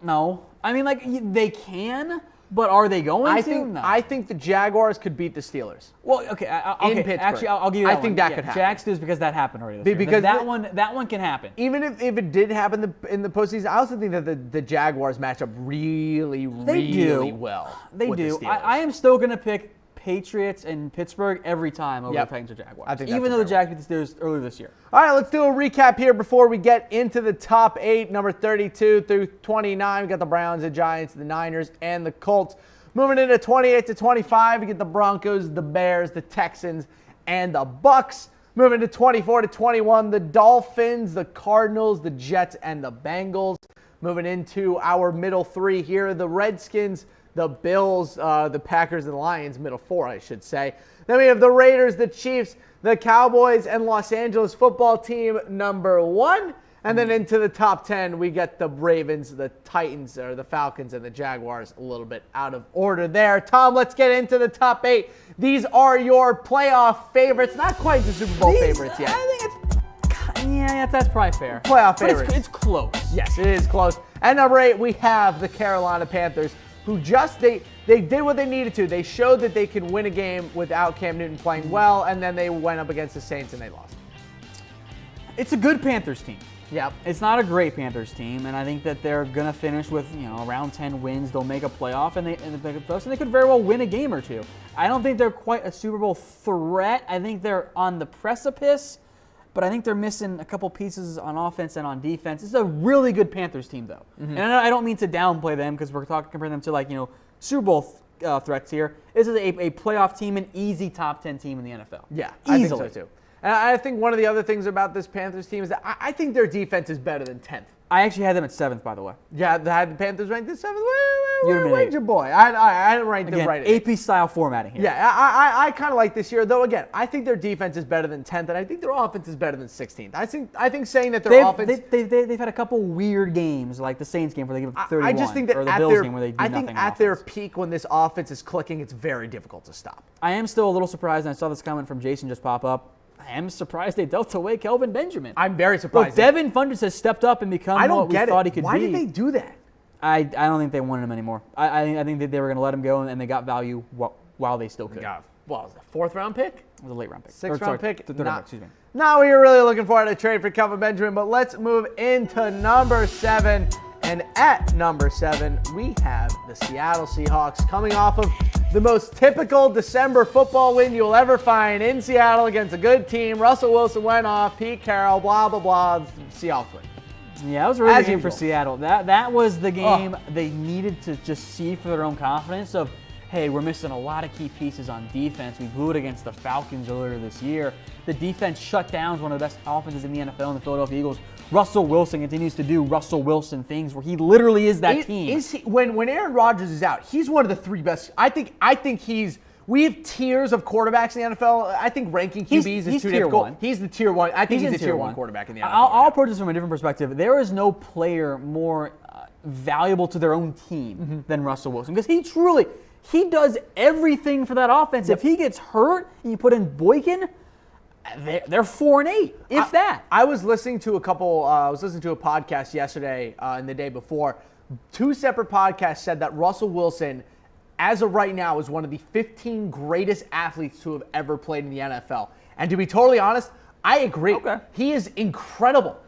No. I mean, like, they can, but are they going to? No. I think the Jaguars could beat the Steelers. Well, okay. In Pittsburgh. Actually, I'll give you that one. I think that could happen. Jags Steelers because that happened already this year. Because that one can happen. Even if it did happen in the postseason, I also think that the Jaguars match up really well. They with do. The I am still going to pick Patriots and Pittsburgh every time over the Titans or Jaguars. I think even though the Jags beat the Steelers earlier this year. All right, let's do a recap here before we get into the top 8, number 32 through 29. We got the Browns, the Giants, the Niners, and the Colts. Moving into 28 to 25, we get the Broncos, the Bears, the Texans, and the Bucks. Moving to 24 to 21, the Dolphins, the Cardinals, the Jets, and the Bengals. Moving into our middle 3 here, the Redskins, the Bills, the Packers, and the Lions. Middle 4, I should say. Then we have the Raiders, the Chiefs, the Cowboys, and Los Angeles football team, number 1. And then into the top 10, we get the Ravens, the Titans, or the Falcons, and the Jaguars, a little bit out of order there. Tom, let's get into the top 8. These are your playoff favorites. Not quite the Super Bowl favorites yet. I think that's probably fair. Playoff favorites. But it's close. Yes, it is close. At number 8, we have the Carolina Panthers, who they did what they needed to. They showed that they could win a game without Cam Newton playing well, and then they went up against the Saints and they lost. It's a good Panthers team. Yep. It's not a great Panthers team, and I think that they're going to finish with around 10 wins. They'll make a playoff, and they could very well win a game or two. I don't think they're quite a Super Bowl threat. I think they're on the precipice, but I think they're missing a couple pieces on offense and on defense. It's a really good Panthers team, though. Mm-hmm. And I don't mean to downplay them because we're comparing them to Super Bowl threats here. This is a playoff team, an easy top 10 team in the NFL. Yeah, easily. I think so too. And I think one of the other things about this Panthers team is that I think their defense is better than 10th. I actually had them at 7th, by the way. Yeah, had the Panthers ranked at 7th? Where's your boy? I didn't rank them right. AP-style formatting here. Yeah, I kind of like this year, though. Again, I think their defense is better than 10th, and I think their offense is better than 16th. I think saying that their offense... They've had a couple weird games, like the Saints game where they give up 31, I just think that or the Bills game where they do nothing on offense. At their peak, when this offense is clicking, it's very difficult to stop. I am still a little surprised, and I saw this comment from Jason just pop up. I am surprised they dealt away Kelvin Benjamin. I'm very surprised. Look, Devin Funchess has stepped up and become what we thought he could be. Why did they do that? I don't think they wanted him anymore. I think that they were going to let him go, and they got value while they still could. What was it, 4th round pick? It was a late round pick. 6th round pick? Third round pick, excuse me. Now we are really looking forward to a trade for Kelvin Benjamin, but let's move into number 7. And at number 7, we have the Seattle Seahawks coming off of the most typical December football win you'll ever find in Seattle against a good team. Russell Wilson went off, Pete Carroll, blah, blah, blah. Seahawks win. Yeah, that was a really good game for Seattle. That was the game they needed to just see for their own confidence of, hey, we're missing a lot of key pieces on defense. We blew it against the Falcons earlier this year. The defense shut down one of the best offenses in the NFL in the Philadelphia Eagles. Russell Wilson continues to do Russell Wilson things where he literally is that team. Is he, when Aaron Rodgers is out, he's one of the 3 best. I think he's. We have tiers of quarterbacks in the NFL. I think ranking QBs is too difficult. One. He's the tier 1. I think he's the tier 1 quarterback in the NFL. I'll approach this from a different perspective. There is no player more valuable to their own team than Russell Wilson because he does everything for that offense. Yep. If he gets hurt and you put in Boykin, they're 4-8, if that. I was listening to a podcast yesterday and the day before. 2 separate podcasts said that Russell Wilson, as of right now, is one of the 15 greatest athletes to have ever played in the NFL. And to be totally honest, I agree. Okay. He is incredible.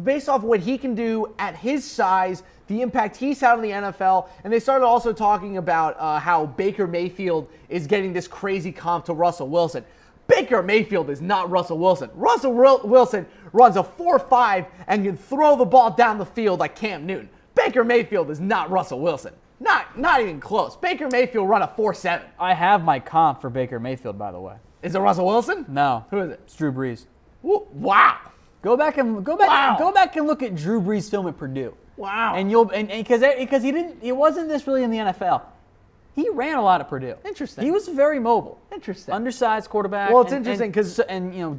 Based off what he can do at his size, the impact he's had on the NFL, and they started also talking about how Baker Mayfield is getting this crazy comp to Russell Wilson. Baker Mayfield is not Russell Wilson. Russell Wilson runs a 4.5 and can throw the ball down the field like Cam Newton. Baker Mayfield is not Russell Wilson. Not even close. Baker Mayfield run a 4.7. I have my comp for Baker Mayfield, by the way. Is it Russell Wilson? No. Who is it? It's Drew Brees. Wow. Go back and look at Drew Brees' film at Purdue. Wow. And because he wasn't this really in the NFL. He ran a lot at Purdue. Interesting. He was very mobile. Interesting. Undersized quarterback. Well, it's interesting because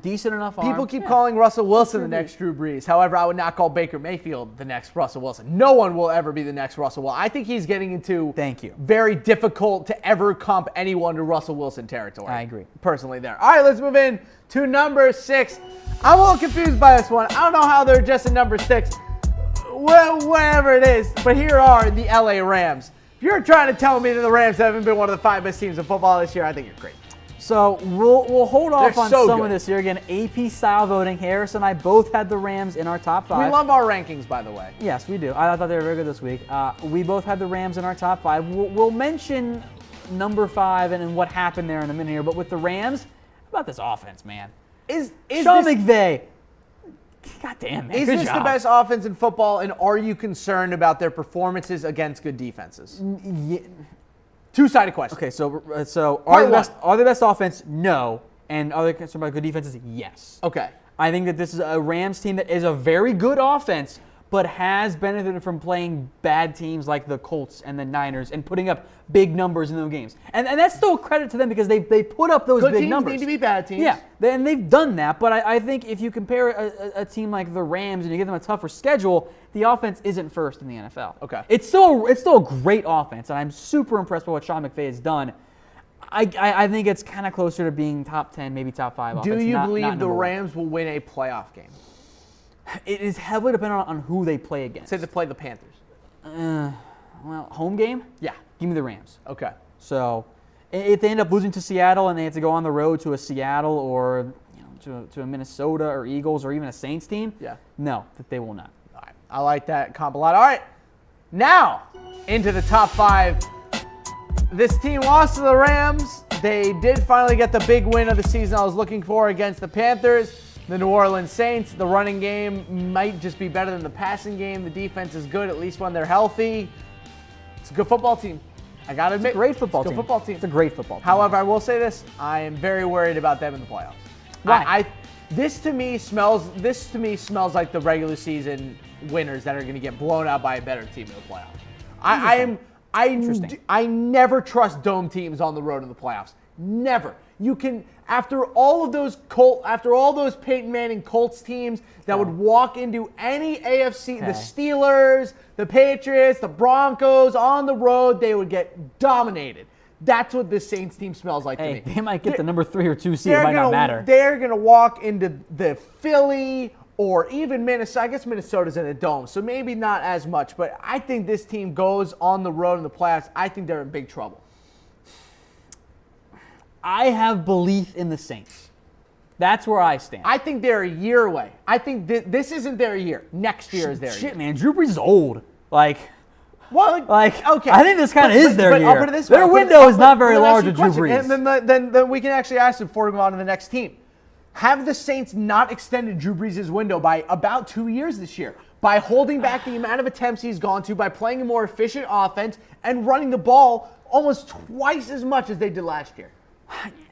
decent enough arm. People keep calling Russell Wilson the next Drew Brees. However, I would not call Baker Mayfield the next Russell Wilson. No one will ever be the next Russell Wilson. I think he's getting into very difficult to ever comp anyone to Russell Wilson territory. I agree. Personally there. All right, let's move in to number 6. I'm a little confused by this one. I don't know how they're just in number 6. Well, whatever it is. But here are the LA Rams. If you're trying to tell me that the Rams haven't been one of the 5 best teams in football this year, I think you're great. So we'll hold off on some good. of this here. Again, AP-style voting. Harris and I both had the Rams in our top 5. We love our rankings, by the way. Yes, we do. I thought they were very good this week. We both had the Rams in our top 5. We'll mention number 5 and what happened there in a minute here. But with the Rams, how about this offense, man? Is Sean McVay. God damn, man. Is this the best offense in football, and are you concerned about their performances against good defenses? Yeah. Two-sided question. Okay, so are the best offense? No. And are they concerned about good defenses? Yes. Okay. I think that this is a Rams team that is a very good offense, but has benefited from playing bad teams like the Colts and the Niners and putting up big numbers in those games. And that's still credit to them because they put up those big numbers. Good teams need to be bad teams. Yeah, and they've done that. But I think if you compare a team like the Rams and you give them a tougher schedule, the offense isn't first in the NFL. Okay. It's still a great offense, and I'm super impressed by what Sean McVay has done. I think it's kind of closer to being top 10, maybe top 5 offense. Do you believe the Rams will win a playoff game? It is heavily dependent on who they play against. Say they play the Panthers. Well, home game? Yeah. Give me the Rams. Okay. So if they end up losing to Seattle and they have to go on the road to a Seattle or to a Minnesota or Eagles or even a Saints team, no, that they will not. All right. I like that comp a lot. All right. Now into the top 5. This team lost to the Rams. They did finally get the big win of the season I was looking for against the Panthers. The New Orleans Saints, the running game might just be better than the passing game. The defense is good, at least when they're healthy. It's a good football team. I got to admit. It's a great football team. It's a good football team. It's a great football team. However, I will say this. I am very worried about them in the playoffs. Why? This to me smells like the regular season winners that are going to get blown out by a better team in the playoffs. I never trust dome teams on the road in the playoffs. Never. You can, after all those Peyton Manning Colts teams that would walk into any AFC, the Steelers, the Patriots, the Broncos on the road, they would get dominated. That's what this Saints team smells like to me. They might get the number 3 or 2 seed. It might not matter. They're going to walk into the Philly or even Minnesota. I guess Minnesota's in a dome, so maybe not as much. But I think this team goes on the road in the playoffs. I think they're in big trouble. I have belief in the Saints. That's where I stand. I think they're a year away. I think this isn't their year. Next year is their year. Shit, man. Drew Brees is old. Okay. I think this kind of is their year. I'll put it this way. Their window is not very large with Drew Brees. And then we can actually ask before we go on to the next team. Have the Saints not extended Drew Brees' window by about 2 years this year? By holding back the amount of attempts he's gone to, by playing a more efficient offense, and running the ball almost twice as much as they did last year?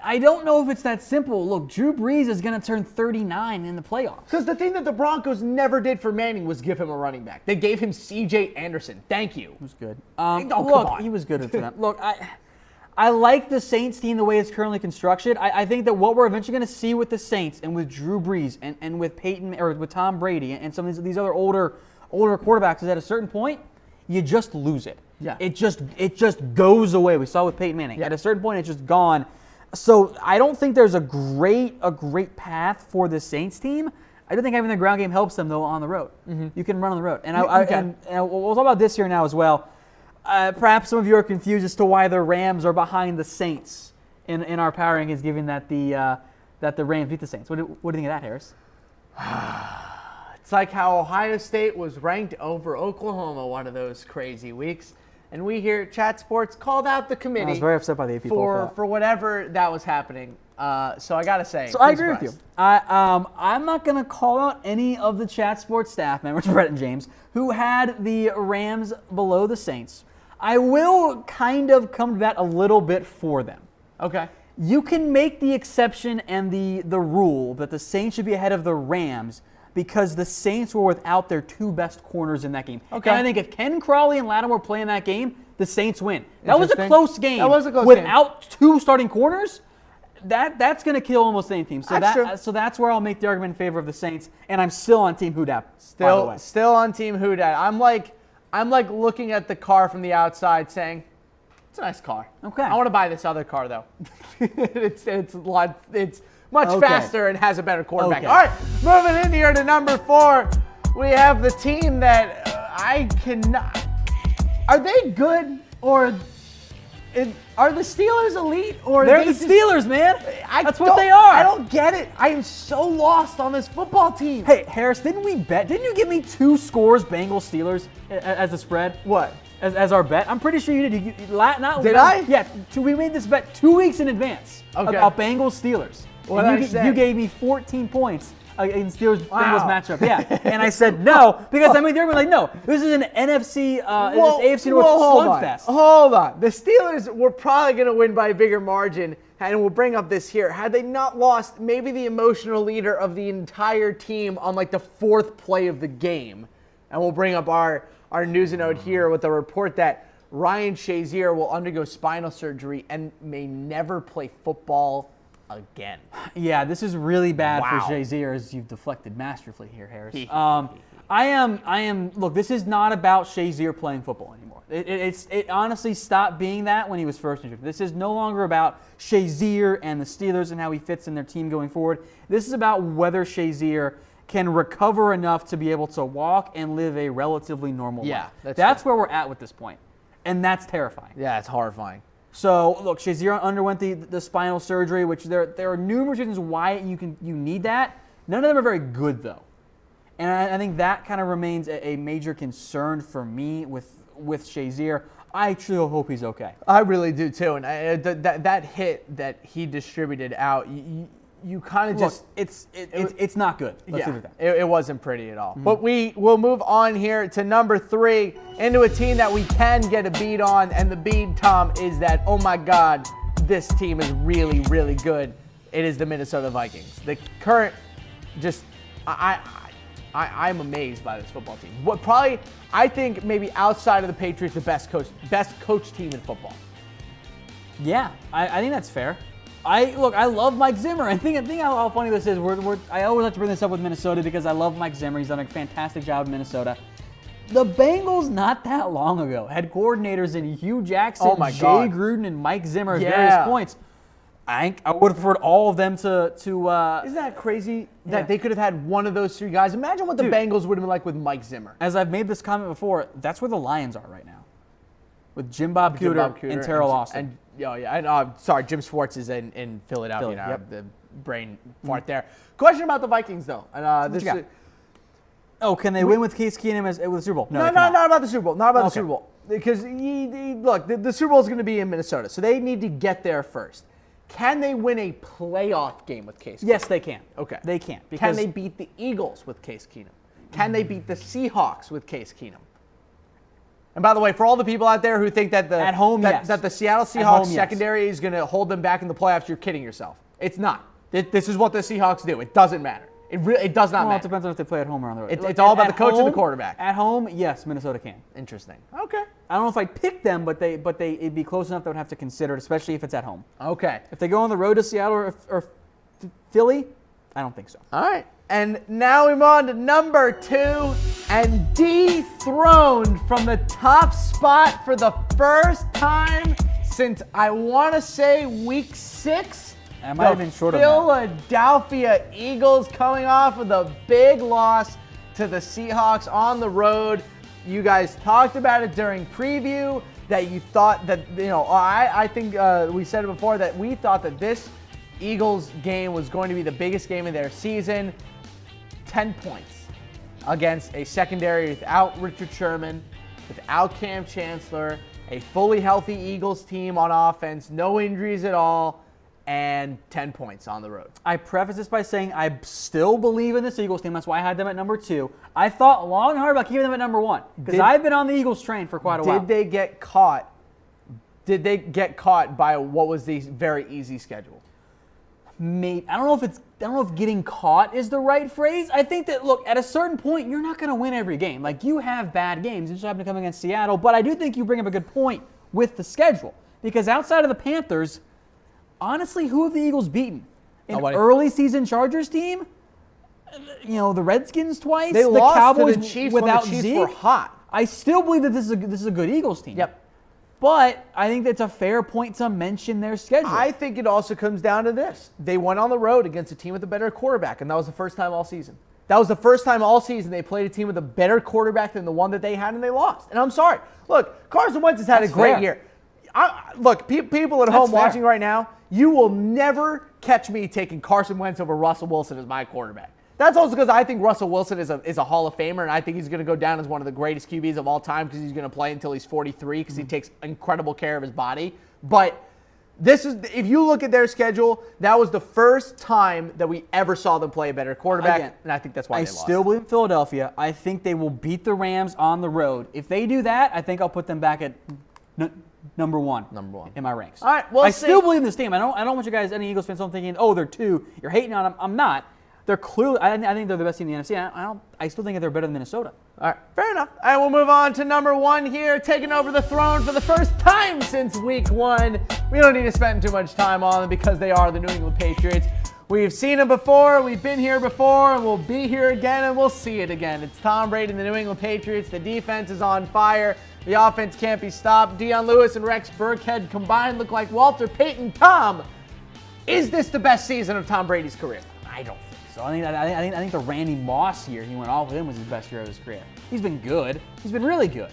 I don't know if it's that simple. Look, Drew Brees is going to turn 39 in the playoffs. Because the thing that the Broncos never did for Manning was give him a running back. They gave him C.J. Anderson. Thank you. He was good. Come on. He was good for them. Look, I like the Saints team the way it's currently constructed. I think that what we're eventually going to see with the Saints and with Drew Brees and with Peyton or with Tom Brady and some of these other older quarterbacks is at a certain point, you just lose it. Yeah. It just goes away. We saw with Peyton Manning. Yeah. At a certain point, it's just gone. So I don't think there's a great path for the Saints team. I do think having the ground game helps them though on the road. Mm-hmm. You can run on the road, and we'll talk about this here now as well. Perhaps some of you are confused as to why the Rams are behind the Saints in our power rankings, given that the Rams beat the Saints. What do you think of that, Harris? It's like how Ohio State was ranked over Oklahoma one of those crazy weeks. And we here at Chat Sports called out the committee. I was very upset by the AP for whatever that was happening. So I gotta say, so I agree with you. I'm not gonna call out any of the Chat Sports staff members, Brett and James, who had the Rams below the Saints. I will kind of come to that a little bit for them. Okay. You can make the exception and the rule that the Saints should be ahead of the Rams because the Saints were without their 2 best corners in that game. Okay. And I think if Ken Crawley and Lattimore play in that game, the Saints win. That was a close game. That was a close game. Without 2 starting corners, that's going to kill almost any team. So that's where I'll make the argument in favor of the Saints, and I'm still on Team Hoodap. Still on Team Hoodap. I'm like looking at the car from the outside saying, it's a nice car. Okay. I want to buy this other car though. it's much faster and has a better quarterback. Okay. All right, moving in here to number 4, we have the team that I cannot. Are they good or are the Steelers elite or they're the Steelers, man? That's what they are. I don't get it. I am so lost on this football team. Hey, Harris, didn't we bet? Didn't you give me 2 scores, Bengals Steelers, as a spread? What? As our bet? I'm pretty sure you did. Did I? Yeah, we made this bet 2 weeks in advance. Okay. About Bengals Steelers. What did I say? You gave me 14 points in Steelers Bengals matchup. Yeah, and I said no because I mean they were like, no, this is an NFC, AFC North slugfest. Hold on. The Steelers were probably going to win by a bigger margin, and we'll bring up this here. Had they not lost maybe the emotional leader of the entire team on like the 4th play of the game, and we'll bring up our news note here with the report that Ryan Shazier will undergo spinal surgery and may never play football again. Yeah, this is really bad for Shazier, as you've deflected masterfully here, Harris. I am. Look, this is not about Shazier playing football anymore. It honestly stopped being that when he was first injured. This is no longer about Shazier and the Steelers and how he fits in their team going forward. This is about whether Shazier can recover enough to be able to walk and live a relatively normal life. That's where we're at with this point, and that's terrifying. Yeah, it's horrifying. So, look, Shazier underwent the spinal surgery, which there are numerous reasons why you need that. None of them are very good, though. And I think that kind of remains a major concern for me with Shazier. I truly hope he's okay. I really do, too. And that hit that he distributed out, you kind of just... It's not good. Let's leave it at that. It wasn't pretty at all. Mm-hmm. But we will move on here to number 3, into a team that we can get a beat on. And the beat, Tom, is that, oh my God, this team is really, really good. it is the Minnesota Vikings. The current, I'm amazed by this football team. I think maybe outside of the Patriots, the best coach team in football. Yeah, I think that's fair. I love Mike Zimmer. I think how funny this is. I always like to bring this up with Minnesota because I love Mike Zimmer. He's done a fantastic job in Minnesota. The Bengals, not that long ago, had coordinators in Hugh Jackson, Jay Gruden, and Mike Zimmer at various points. I would have preferred all of them to Isn't that crazy that they could have had one of those three guys? Imagine what the Bengals would have been like with Mike Zimmer. As I've made this comment before, that's where the Lions are right now, with Jim Bob Cooter and Terrell Austin. Sorry, Jim Schwartz is in Philadelphia now. The brain fart there. Question about the Vikings, though. Can they win with Case Keenum with the Super Bowl? No, not about the Super Bowl. Not about the Super Bowl. Because, look, the Super Bowl is going to be in Minnesota, so they need to get there first. Can they win a playoff game with Case Keenum? Yes, they can. Okay. They can. Can they beat the Eagles with Case Keenum? Can they beat the Seahawks with Case Keenum? And by the way, for all the people out there who think that that the Seattle Seahawks secondary is going to hold them back in the playoffs, you're kidding yourself. It's not. This is what the Seahawks do. It doesn't matter. It does not matter. It depends on if they play at home or on the road. It's all about the coach and the quarterback. At home, yes, Minnesota can. Interesting. Okay. I don't know if I'd pick them, but it'd be close enough that I would have to consider it, especially if it's at home. Okay. If they go on the road to Seattle or Philly, I don't think so. All right. And now we move on to number 2 and dethroned from the top spot for the first time since I want to say week 6. I might have been short of that. Philadelphia Eagles coming off of the big loss to the Seahawks on the road. You guys talked about it during preview that you thought that, I think we said it before that we thought that this Eagles game was going to be the biggest game of their season. 10 points against a secondary without Richard Sherman, without Cam Chancellor, a fully healthy Eagles team on offense, no injuries at all, and 10 points on the road. I preface this by saying I still believe in this Eagles team. That's why I had them at number 2. I thought long and hard about keeping them at number 1 because I've been on the Eagles train for quite a while. Did they get caught? Did they get caught by what was the very easy schedule? I don't know if getting caught is the right phrase. I think that, look, at a certain point, you're not going to win every game. Like, you have bad games. You just happen to come against Seattle. But I do think you bring up a good point with the schedule. Because outside of the Panthers, honestly, who have the Eagles beaten? An early season Chargers team? The Redskins twice? They the lost Cowboys to the Chiefs without when the Chiefs Zeke? were hot. I still believe that this is a good Eagles team. Yep. But I think that's a fair point to mention their schedule. I think it also comes down to this. They went on the road against a team with a better quarterback, and that was the first time all season. That was the first time all season they played a team with a better quarterback than the one that they had, and they lost. And I'm sorry. Look, Carson Wentz has had a great year. People at home watching right now, you will never catch me taking Carson Wentz over Russell Wilson as my quarterback. That's also because I think Russell Wilson is a Hall of Famer, and I think he's going to go down as one of the greatest QBs of all time because he's going to play until he's 43 because he takes incredible care of his body. But if you look at their schedule, that was the first time that we ever saw them play a better quarterback, and I think that's why they lost. I still believe in Philadelphia. I think they will beat the Rams on the road. If they do that, I think I'll put them back at number one in my ranks. All right, I still believe in this team. I don't want you guys, any Eagles fans, thinking, oh, they're 2. You're hating on them. I'm not. They're clearly. I think they're the best team in the NFC. I still think that they're better than Minnesota. All right, fair enough. All right, we'll move on to number 1 here, taking over the throne for the first time since week 1. We don't need to spend too much time on them because they are the New England Patriots. We've seen them before, we've been here before, and we'll be here again, and we'll see it again. It's Tom Brady and the New England Patriots. The defense is on fire. The offense can't be stopped. Deion Lewis and Rex Burkhead combined look like Walter Payton. Tom, is this the best season of Tom Brady's career? I don't think so. I think the Randy Moss year he went off with him was his best year of his career. He's been good. He's been really good.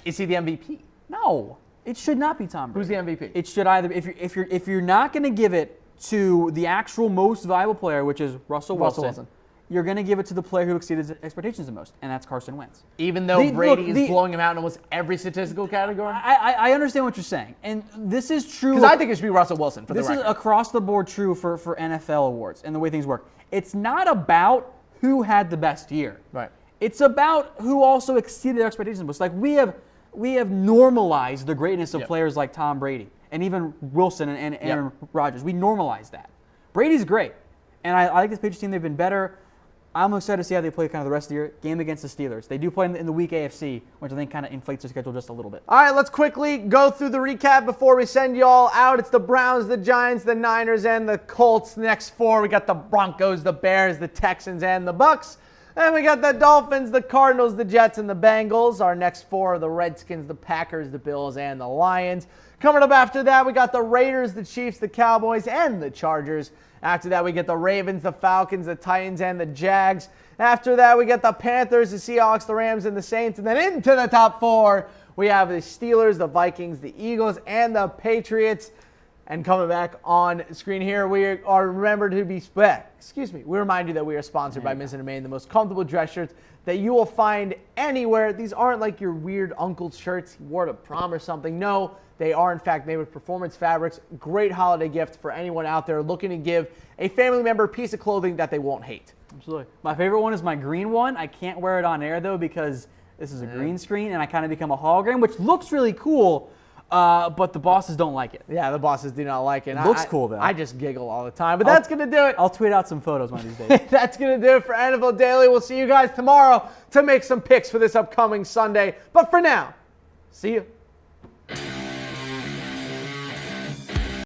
Is he the MVP? No, it should not be Tom Brady. Who's the MVP? It should either if you're not going to give it to the actual most valuable player, which is Russell Wilson. You're going to give it to the player who exceeded his expectations the most, and that's Carson Wentz. Even though Brady is blowing him out in almost every statistical category? I understand what you're saying, and this is true. Because I think it should be Russell Wilson for the record. This is across the board true for NFL awards and the way things work. It's not about who had the best year. Right. It's about who also exceeded their expectations the most. Like we have normalized the greatness of players like Tom Brady and even Wilson and Aaron Rodgers. We normalize that. Brady's great, and I like this Patriots team. They've been better. I'm excited to see how they play kind of the rest of the year. Game against the Steelers. They do play in the weak AFC, which I think kind of inflates their schedule just a little bit. All right, let's quickly go through the recap before we send you all out. It's the Browns, the Giants, the Niners, and the Colts. Next 4, we got the Broncos, the Bears, the Texans, and the Bucks. Then we got the Dolphins, the Cardinals, the Jets, and the Bengals. Our next 4 are the Redskins, the Packers, the Bills, and the Lions. Coming up after that, we got the Raiders, the Chiefs, the Cowboys, and the Chargers. After that, we get the Ravens, the Falcons, the Titans, and the Jags. After that, we get the Panthers, the Seahawks, the Rams, and the Saints. And then into the top 4, we have the Steelers, the Vikings, the Eagles, and the Patriots. And coming back on screen here, we are remembered to be we remind you that we are sponsored by Mizzen & Main, the most comfortable dress shirts that you will find anywhere. These aren't like your weird uncle's shirts you wore to prom or something. No, they are in fact made with performance fabrics. Great holiday gift for anyone out there looking to give a family member a piece of clothing that they won't hate. Absolutely. My favorite one is my green one. I can't wear it on air though because this is a green screen and I kind of become a hologram, which looks really cool. But the bosses don't like it. Yeah, the bosses do not like it. It looks cool, though. I just giggle all the time. But that's going to do it. I'll tweet out some photos one of these days. That's going to do it for NFL Daily. We'll see you guys tomorrow to make some picks for this upcoming Sunday. But for now, see you.